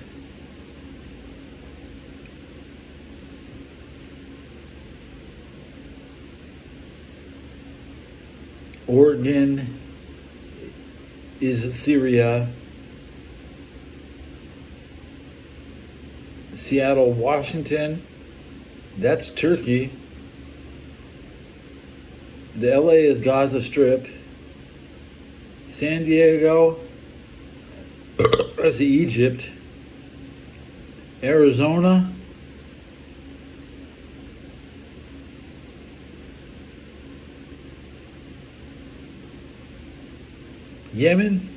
S1: Oregon is Syria. Seattle, Washington, that's Turkey. The LA is Gaza Strip. San Diego, that's Egypt. Arizona, Yemen.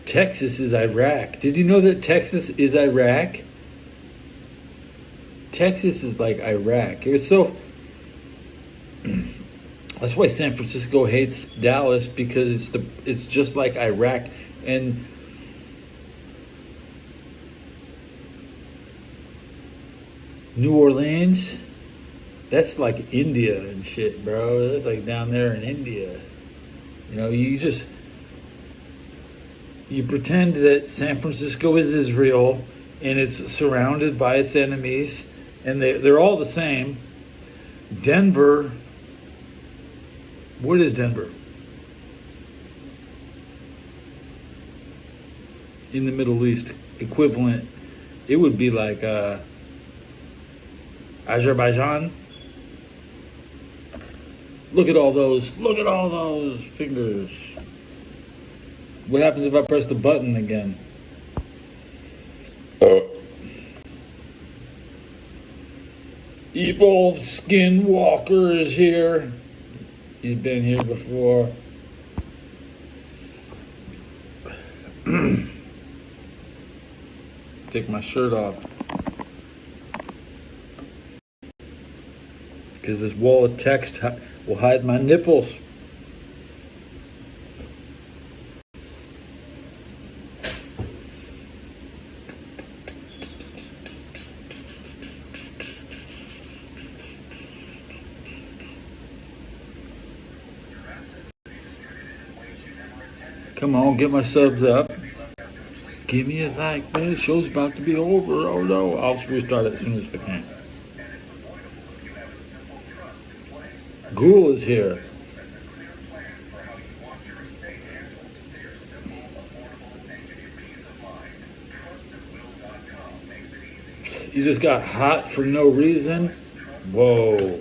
S1: Texas is Iraq. Did you know that Texas is Iraq? Texas is like Iraq. It was so. That's why San Francisco hates Dallas, because it's just like Iraq. And New Orleans, that's like India and shit, bro. That's like down there in India. You know, you pretend that San Francisco is Israel and it's surrounded by its enemies, and they're all the same. Denver, what is Denver? In the Middle East, equivalent, it would be like Azerbaijan. Look at all those fingers. What happens if I press the button again? Evolved Skinwalker is here. He's been here before. Take my shirt off. Because this wall of text will hide my nipples. Come on, get my subs up. Give me a like, man. The show's about to be over. Oh no. I'll restart it as soon as I can. Ghoul is here. You just got hot for no reason? Whoa.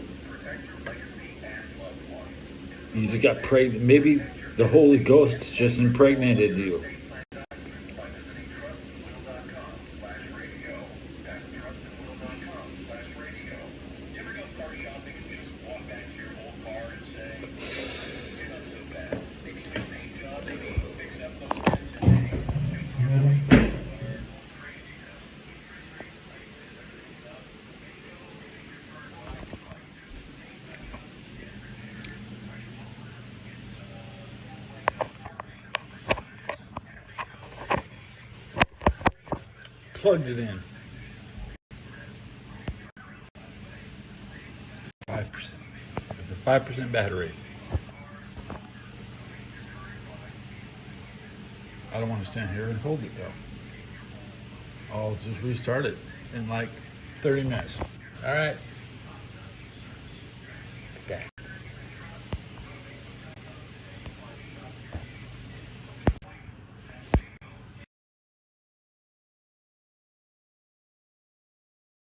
S1: You just got pregnant. Maybe the Holy Ghost just impregnated you. Plugged it in. 5%. It's a 5% battery. I don't want to stand here and hold it though. I'll just restart it in like 30 minutes. All right.